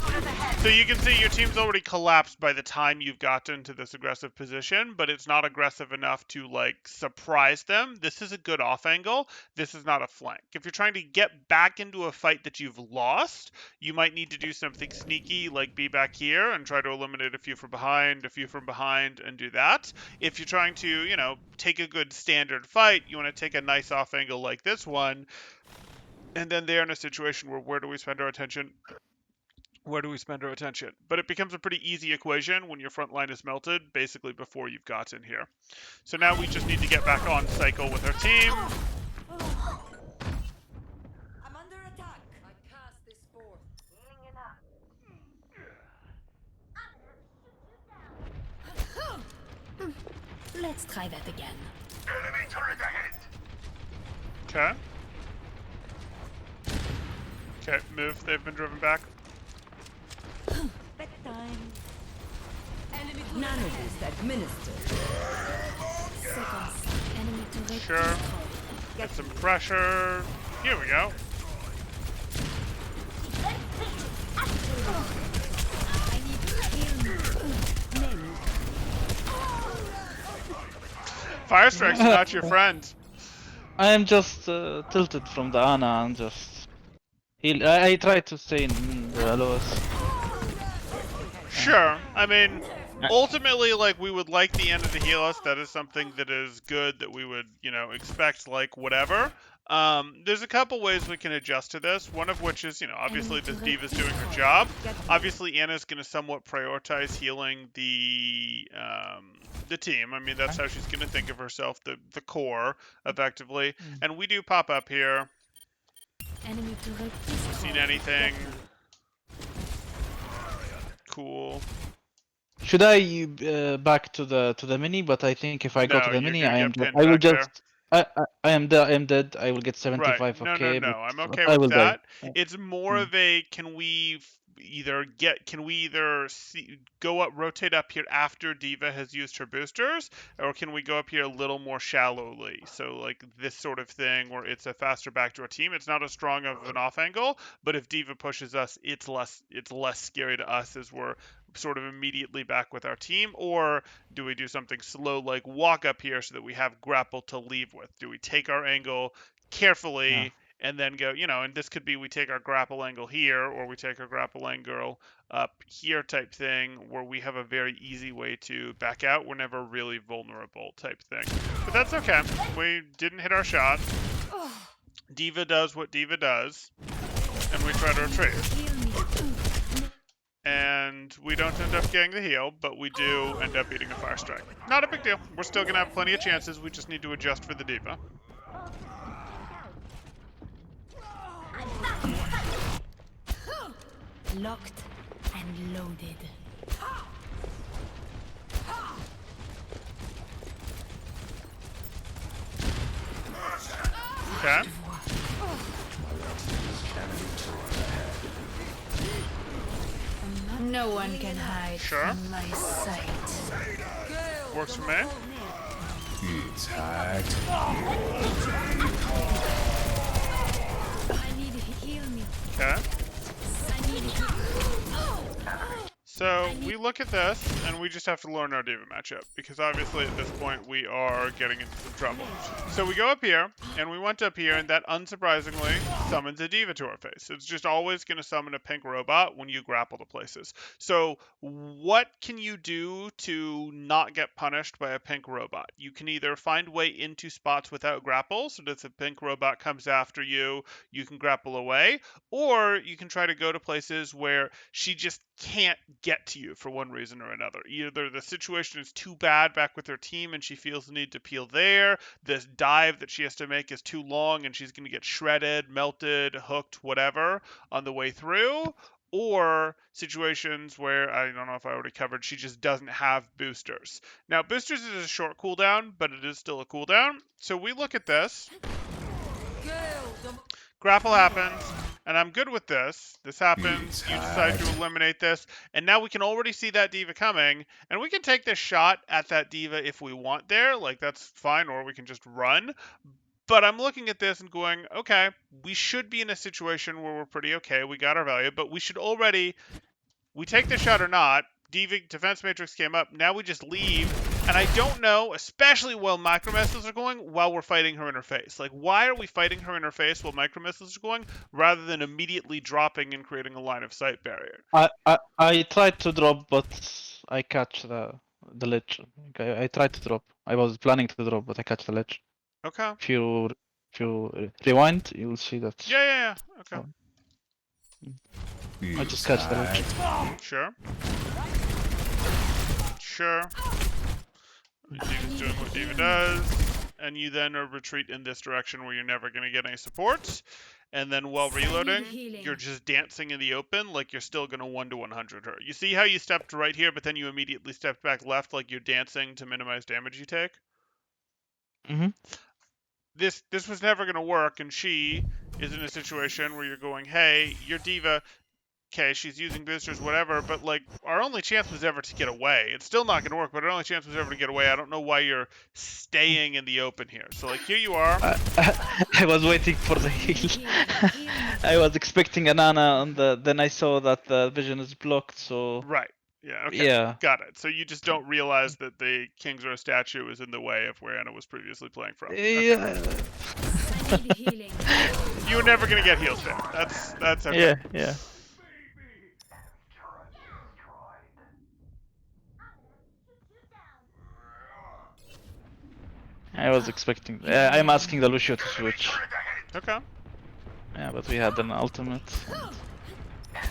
So you can see your team's already collapsed by the time you've gotten to this aggressive position, but it's not aggressive enough to, like, surprise them. This is a good off angle. This is not a flank. If you're trying to get back into a fight that you've lost, you might need to do something sneaky, like be back here and try to eliminate a few from behind, and do that. If you're trying to, you know, take a good standard fight, you want to take a nice off angle like this one, and then they're in a situation where do we spend our attention? Where do we spend our attention? But it becomes a pretty easy equation when your front line is melted, basically before you've gotten here. So now we just need to get back on cycle with our team. I'm under attack. I cast this forth. Let's try that again. Okay. Okay, move. They've been driven back. Bedtime. Nanoboost administered. Seconds. Enemy turret Sure. destroyed. Get some pressure. Here we go. Fire strikes are not your friend. I am just tilted from the Ana and just heal. I try to stay in the lowest. Sure. I mean, ultimately, like, we would like the end to heal us. That is something that is good that we would, you know, expect, like, whatever. There's a couple ways we can adjust to this. One of which is, you know, obviously this Diva's doing her job. Obviously, Anna's going to somewhat prioritize healing the team. I mean, that's how she's going to think of herself, the core, effectively. And we do pop up here. Enemy turret destroyed. Seen anything? Cool. Should I back to the mini? But I think if I go No, to the you're mini, gonna I get am. pinned I will back there. just. I am dead. I am dead. I will get Right. 75. No, Okay, no, no. but I'm okay I with will that. die. It's more of a can we either go up, rotate up here after Diva has used her boosters, or can we go up here a little more shallowly? So like this sort of thing where it's a faster backdoor team. It's not as strong of an off angle, but if Diva pushes us, it's less scary to us as we're sort of immediately back with our team. Or do we do something slow like walk up here so that we have grapple to leave with? Do we take our angle carefully? Yeah. And then go, you know, and this could be we take our grapple angle here, or we take our grapple angle up here type thing, where we have a very easy way to back out. We're never really vulnerable type thing. But that's okay. We didn't hit our shot. Diva does what Diva does, and we try to retreat. Heal me. And we don't end up getting the heal, but we do end up eating a fire strike. Not a big deal. We're still going to have plenty of chances. We just need to adjust for the Diva. Locked and loaded. Okay. No one can hide Sure. from my sight. Works for me. It's hot. I need heal me. Okay. I need So we look at this, and we just have to learn our Diva matchup, because obviously at this point we are getting into some trouble. So we go up here, and we went up here, and that unsurprisingly summons a Diva to our face. It's just always going to summon a pink robot when you grapple to places. So what can you do to not get punished by a pink robot? You can either find way into spots without grapple, so that if a pink robot comes after you, you can grapple away, or you can try to go to places where she just can't get to you for one reason or another. Either the situation is too bad back with her team and she feels the need to peel there, this dive that she has to make is too long and she's going to get shredded, melted, hooked, whatever on the way through, or situations where, I don't know if I already covered, she just doesn't have boosters. Now, boosters is a short cooldown, but it is still a cooldown. So we look at this. Grapple happens, and I'm good with this. This happens, you decide to eliminate this, and now we can already see that Diva coming, and we can take this shot at that Diva if we want there, like that's fine, or we can just run. But I'm looking at this and going, okay, we should be in a situation where we're pretty okay, we got our value, but we should already, we take the shot or not, Diva Defense Matrix came up, now we just leave. And I don't know, especially while micro missiles are going, while we're fighting her in her face. Like, why are we fighting her in her face while micro missiles are going, rather than immediately dropping and creating a line of sight barrier? I tried to drop, but I catch the ledge. Okay, I tried to drop. I was planning to drop, but I catch the ledge. Okay. If you rewind, you will see that. Yeah. Okay. I just catch the ledge. Sure. Diva's doing what Diva does, and you then retreat in this direction where you're never going to get any supports. and then while I need reloading, healing. you're just dancing in the open like you're still gonna 1 to 100 her. You see how you stepped right here, but then you immediately stepped back left like you're dancing to minimize damage you take? Mm-hmm. This was never gonna work, and she is in a situation where you're going, hey, your diva, okay, she's using boosters, whatever, but like our only chance was ever to get away. It's still not going to work, but our only chance was ever to get away. I don't know why you're staying in the open here. So like here you are. I was waiting for the heal. I was expecting an Ana, and then I saw that the vision is blocked. So Right. Yeah. Okay. yeah, Got it. So you just don't realize that the King's Row statue is in the way of where Anna was previously playing from. Okay. yeah, I need healing. You were never going to get heals there. That's okay. yeah, yeah. I was expecting. I'm asking the Lucio to switch. Okay. Yeah, but we had an ultimate.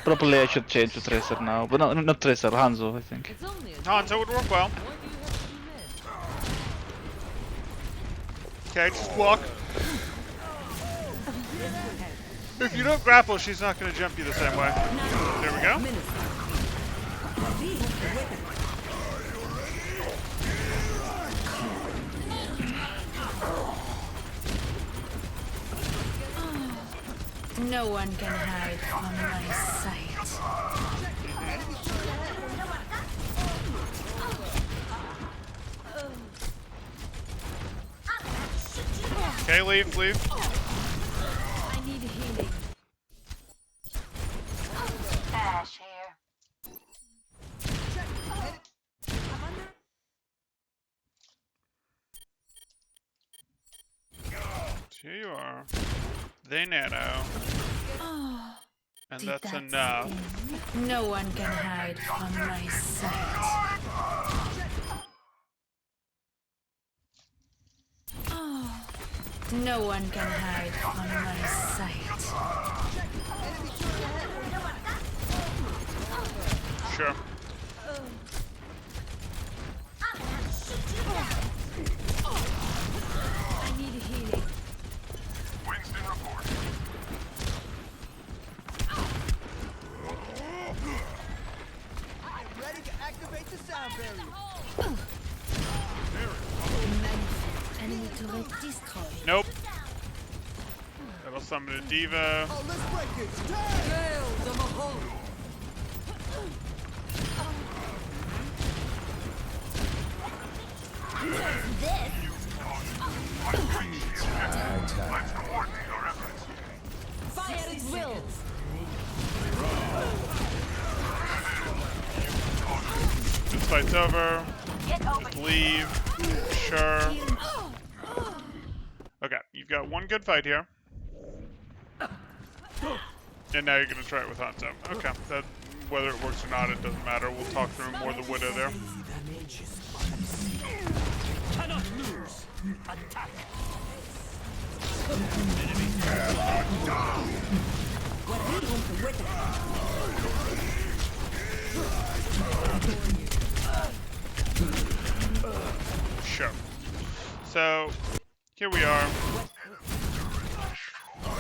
Probably I should change to Tracer now, but no, not Tracer, Hanzo, I think. It's only a Hanzo would work well. What do you have to be missed? Okay, just walk. If you don't grapple, she's not going to jump you the same way. There we go. No one can hide from my sight. Okay, leave. I need healing. Here you are. They nano. Oh, And did that's that enough. sting? No one can hide from my sight. Oh, no one can hide from my sight. Sure. I need healing. Ready to activate the sound barrier. Magnifique. Enemy turret destroyed. Nope. That'll summon a diva. Oh, let's break this. Gales of a hole. Fire at will. This fight's over. Just leave. Sure. Okay, you've got one good fight here. And now you're gonna try it with Hanzo. Okay, that whether it works or not, it doesn't matter. We'll talk through more the widow there. Cannot lose. Attack. Sure. So here we are.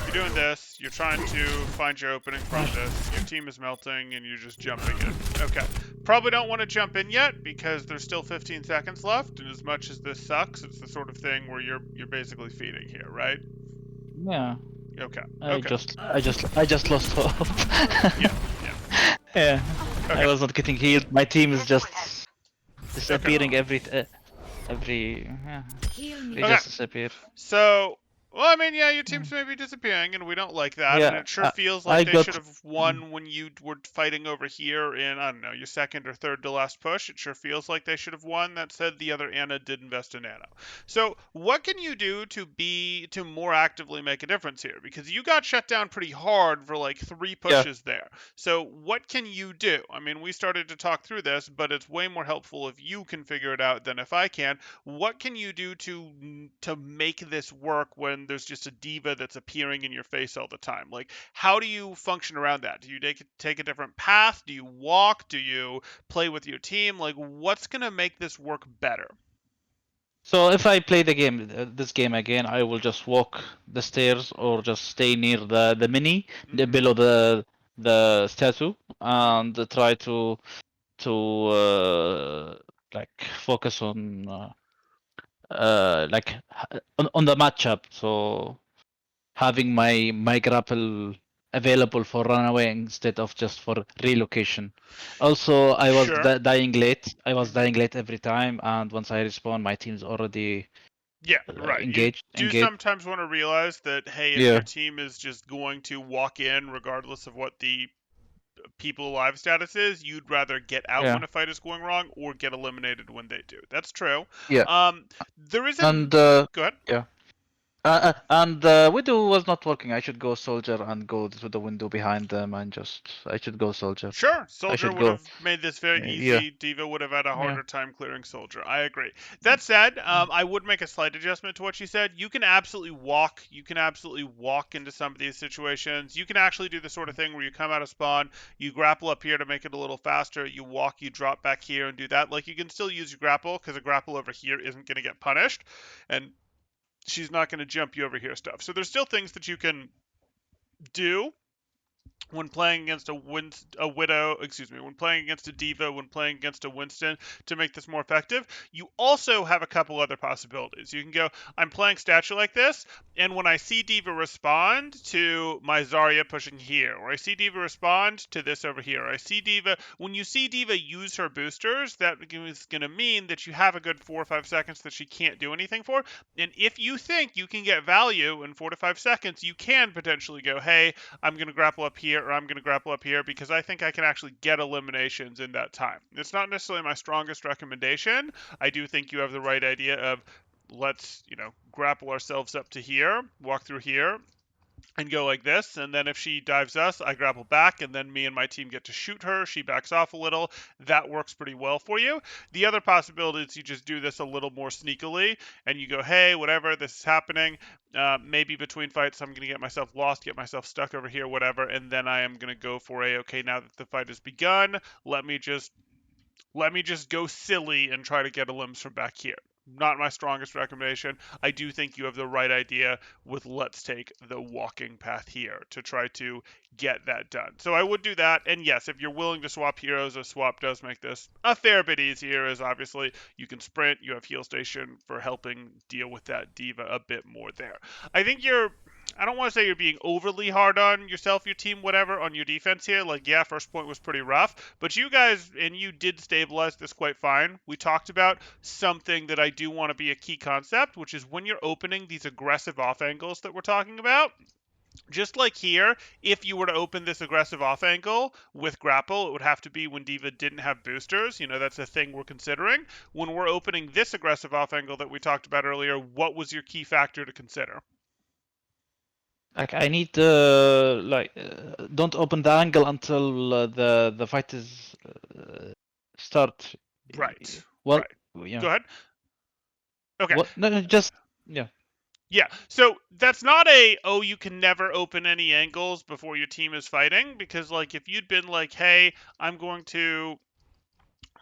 You're doing this. You're trying to find your opening from this. Your team is melting, and you're just jumping in. Okay. Probably don't want to jump in yet because there's still 15 seconds left. And as much as this sucks, it's the sort of thing where you're basically feeding here, right? Yeah. Okay. I Okay. just lost hope. Yeah. Yeah. Okay. I was not getting healed. My team is just disappearing every. Yeah. Heal They me. Okay. just disappear. So, well, I mean, yeah, your team's maybe disappearing, and we don't like that. And Yeah, it sure feels I like they got- should have won when you were fighting over here in, I don't know, your second or third to last push. It sure feels like they should have won. That said, the other Anna did invest in Nano. So, what can you do to more actively make a difference here? Because you got shut down pretty hard for like 3 pushes there. So, what can you do? I mean, we started to talk through this, but it's way more helpful if you can figure it out than if I can. What can you do to make this work when there's just a diva that's appearing in your face all the time? Like, how do you function around that? Do you take a different path? Do you walk? Do you play with your team? Like, what's gonna make this work better? So if I play the game, this game again, I will just walk the stairs or just stay near the mini, below the statue, and try to like focus on like on the matchup. So having my grapple available for runaway instead of just for relocation. Also, I was Sure. dying late. I was Mhm. dying late every time, and once I respawn, my team's already Yeah, right. You engaged. do Engaged. sometimes want to realize that, hey, if your Yeah, team is just going to walk in regardless of what the people alive status is, you'd rather get out yeah, when a fight is going wrong or get eliminated when they do. That's true. yeah. Um, there is And go ahead. yeah. And Widow was not working. I should go soldier and go to the window behind them and just. I should go soldier. Sure, I Soldier should would go. have made this very Yeah, easy. Diva would have had a yeah. harder time clearing Soldier. I agree. That said, Mm. I would make a slight adjustment to what you said. You can absolutely walk. You can absolutely walk into some of these situations. You can actually do the sort of thing where you come out of spawn, you grapple up here to make it a little faster. You walk, you drop back here and do that. Like you can still use your grapple because a grapple over here isn't going to get punished, and she's not going to jump you over here stuff. So there's still things that you can do when playing against a widow, excuse me, when playing against a diva, when playing against a Winston to make this more effective. You also have a couple other possibilities. You can go, I'm playing statue like this, and when I see diva respond to my Zarya pushing here, or I see diva respond to this over here, or I see diva, when you see diva use her boosters, that is going to mean that you have a good 4 or 5 seconds that she can't do anything for. And if you think you can get value in 4 to 5 seconds, you can potentially go, hey, I'm going to grapple up here or I'm going to grapple up here because I think I can actually get eliminations in that time. It's not necessarily my strongest recommendation. I do think you have the right idea of let's, grapple ourselves up to here, walk through here, and go like this. And then if she dives us, I grapple back, and then me and my team get to shoot her. She backs off a little. That works pretty well for you. The other possibility is you just do this a little more sneakily, and you go, hey, whatever, this is happening. Maybe between fights, I'm going to get myself lost, get myself stuck over here, whatever, and then I am going to go for okay, now that the fight has begun, let me just go silly and try to get a limbs from back here. Not my strongest recommendation. I do think you have the right idea with let's take the walking path here to try to get that done. So I would do that. And yes, if you're willing to swap heroes, a swap does make this a fair bit easier, as obviously you can sprint, you have heal station for helping deal with that diva a bit more there. I think I don't want to say you're being overly hard on yourself, your team, whatever, on your defense here. Like, yeah, first point was pretty rough, but you guys, and you did stabilize this quite fine. We talked about something that I do want to be a key concept, which is when you're opening these aggressive off angles that we're talking about, just like here, if you were to open this aggressive off angle with grapple, it would have to be when Diva didn't have boosters. That's a thing we're considering. When we're opening this aggressive off angle that we talked about earlier, what was your key factor to consider? Like I need don't open the angle until the fight is start. Right, Well, right. yeah. Go ahead. Okay. What? No, no, just yeah. Yeah. So that's not you can never open any angles before your team is fighting, because like if you'd been like, hey, I'm going to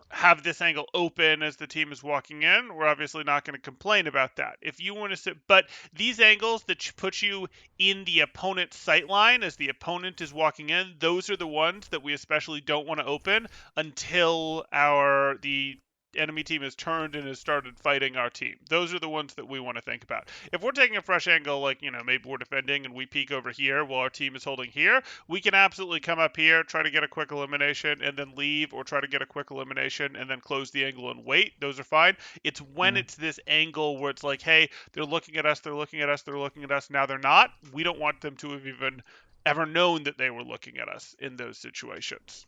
have this angle open as the team is walking in, we're obviously not going to complain about that. If you want to sit, but these angles that put you in the opponent's sight line as the opponent is walking in, those are the ones that we especially don't want to open until the enemy team has turned and has started fighting our team. Those are the ones that we want to think about. If we're taking a fresh angle, like, maybe we're defending and we peek over here while our team is holding here, we can absolutely come up here, try to get a quick elimination, and then leave, or try to get a quick elimination and then close the angle and wait. Those are fine. It's when Yeah. it's this angle where it's like, hey, they're looking at us, they're looking at us, they're looking at us, now they're not. We don't want them to have even ever known that they were looking at us in those situations.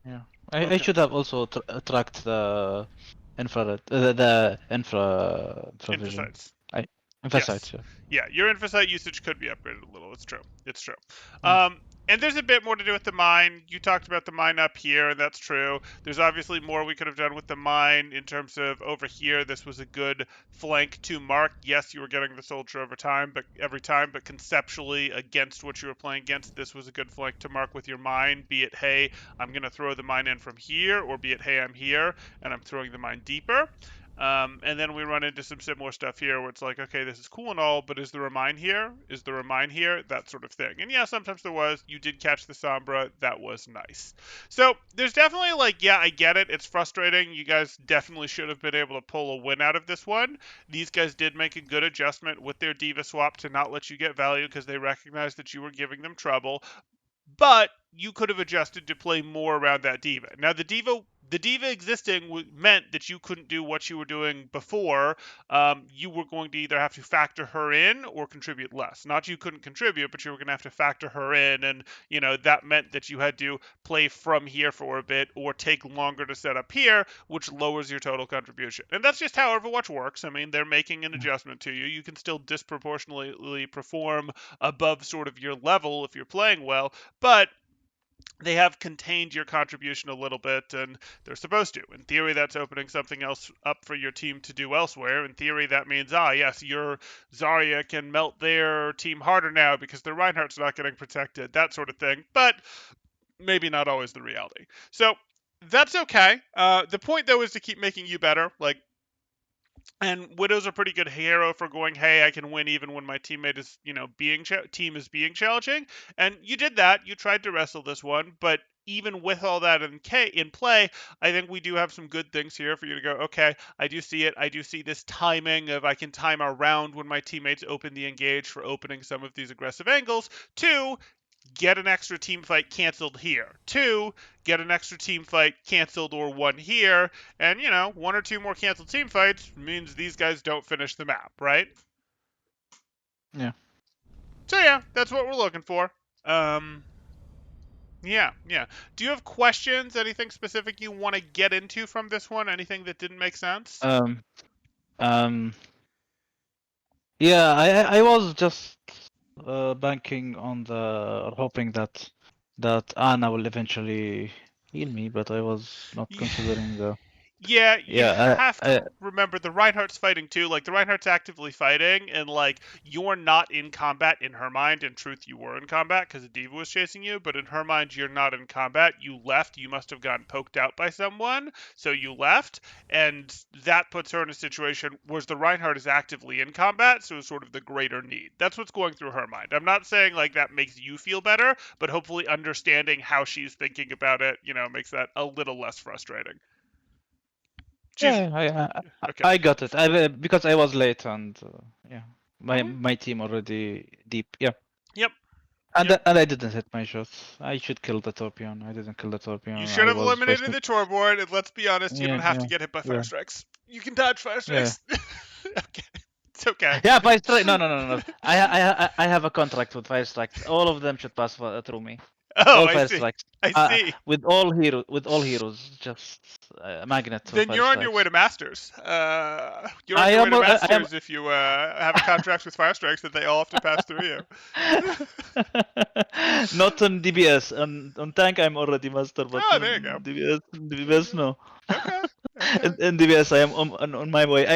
Yeah. I Okay. should have also tracked the infrared, the infravision. Infosites. I Yes. emphasize. Yeah. Yeah, your infosite usage could be upgraded a little. It's true. It's true. Yeah. And there's a bit more to do with the mine. You talked about the mine up here, and that's true. There's obviously more we could have done with the mine in terms of over here. This was a good flank to mark. Yes, you were getting the soldier every time, but conceptually against what you were playing against, this was a good flank to mark with your mine. Be it, hey, I'm gonna throw the mine in from here, or be it, hey, I'm here and I'm throwing the mine deeper. And then we run into some similar stuff here where it's like, okay, this is cool and all, but is there a mine here? Is there a mine here? That sort of thing. And yeah, sometimes there was. You did catch the Sombra. That was nice. So there's definitely like, yeah, I get it. It's frustrating. You guys definitely should have been able to pull a win out of this one. These guys did make a good adjustment with their Diva swap to not let you get value because they recognized that you were giving them trouble. But you could have adjusted to play more around that diva. Now the diva existing meant that you couldn't do what you were doing before. You were going to either have to factor her in or contribute less. Not you couldn't contribute, but you were going to have to factor her in, and that meant that you had to play from here for a bit or take longer to set up here, which lowers your total contribution. And that's just how Overwatch works. I mean, they're making an adjustment to you. You can still disproportionately perform above sort of your level if you're playing well, but they have contained your contribution a little bit, and they're supposed to. In theory, that's opening something else up for your team to do elsewhere. In theory, that means, yes, your Zarya can melt their team harder now because their Reinhardt's not getting protected, that sort of thing. But maybe not always the reality. So that's okay. The point, though, is to keep making you better. Like, and Widow's a pretty good hero for going, hey, I can win even when my teammate is, team is being challenging. And you did that. You tried to wrestle this one, but even with all that in play, I think we do have some good things here for you to go, okay, I do see it. I do see this timing of I can time around when my teammates open the engage for opening some of these aggressive angles. Two, get an extra team fight canceled here. Two, get an extra team fight canceled or one here. And, one or two more canceled team fights means these guys don't finish the map, right? Yeah. So, yeah, that's what we're looking for. Yeah. Do you have questions? Anything specific you want to get into from this one? Anything that didn't make sense? Um, yeah, I was just banking on or hoping that Anna will eventually heal me, but I was not Yeah. considering the. Yeah, you Yeah, have to remember the Reinhardt's fighting too. Like the Reinhardt's actively fighting, and like you're not in combat in her mind. In truth, you were in combat because the diva was chasing you. But in her mind, you're not in combat. You left. You must have gotten poked out by someone, so you left, and that puts her in a situation where the Reinhardt is actively in combat. So it's sort of the greater need. That's what's going through her mind. I'm not saying like that makes you feel better, but hopefully understanding how she's thinking about it, makes that a little less frustrating. She's yeah, okay. I got it. Because I was late and yeah, my Mhm. my team already deep. Yeah. Yep. And Yep. and I didn't hit my shots. I should kill the Torpion. I didn't kill the You Torpion. should I have was eliminated wasting. the Torboard, and let's be honest, you don't Yeah, have to get hit by fire yeah, strikes. You can dodge fire yeah. strikes. Okay. It's okay. Yeah, Fire Strike. No. I have a contract with Fire Strikes. All of them should pass through me. Oh, All I Fire see. Strikes. I see. With all heroes, just a magnet to Then Fire you're on your way Strikes. to Masters. You're on I your way am. to I am. Masters if you have a contract with fire strikes that they all have to pass through you. Not on DBS. On tank, I'm already master, but Oh, there you go. on DBS, no. Okay. Okay. In DBS, I am on my way.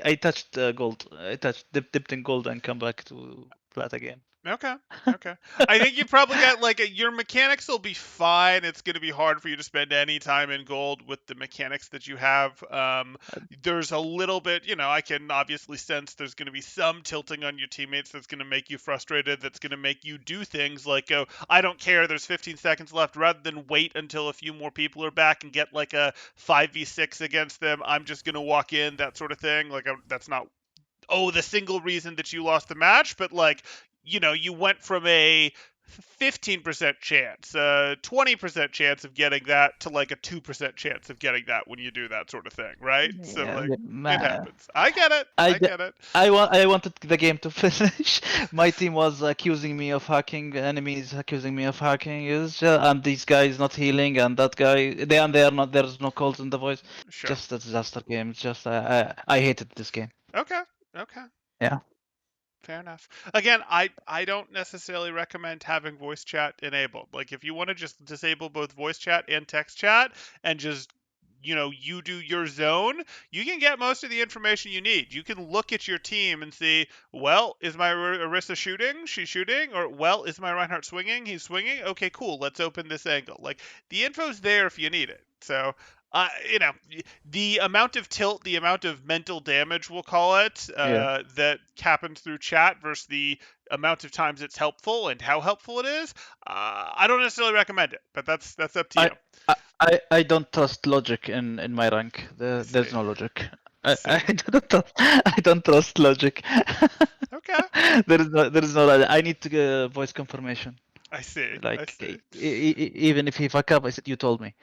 I touched gold. I dipped in gold and come back to plat again. Okay. Okay. I think you probably got like your mechanics will be fine. It's going to be hard for you to spend any time in gold with the mechanics that you have. There's a little bit, I can obviously sense there's going to be some tilting on your teammates that's going to make you frustrated. That's going to make you do things like go, I don't care. There's 15 seconds left. Rather than wait until a few more people are back and get like a 5v6 against them, I'm just going to walk in, that sort of thing. Like that's not the single reason that you lost the match, but like, you went from a 15% chance, 20% chance of getting that to like a 2% chance of getting that when you do that sort of thing, right? So Yeah, like it happens. I get it. I get it. I wanted the game to finish. My team was accusing me of hacking, enemies accusing me of hacking. And these guys not healing, and that guy they are not. There's no calls in the voice. Sure. Just a disaster game. Just I hated this game. Okay. Okay. Yeah. Fair enough. Again, I don't necessarily recommend having voice chat enabled. Like if you want to just disable both voice chat and text chat and just you do your zone, you can get most of the information you need. You can look at your team and see, well, is my Arissa shooting? She's shooting. Or, well, is my Reinhardt swinging? He's swinging. Okay, cool. Let's open this angle. Like, the info's there if you need it. So The amount of tilt, the amount of mental damage, we'll call it, Yeah. that happens through chat versus the amount of times it's helpful and how helpful it is. I don't necessarily recommend it, but that's up to you. I don't trust logic in my rank. I There's see. no logic. I see. I don't trust logic. Okay. There is no logic. I need to get voice confirmation. I see. I Like see. even if he fuck up, I said you told me.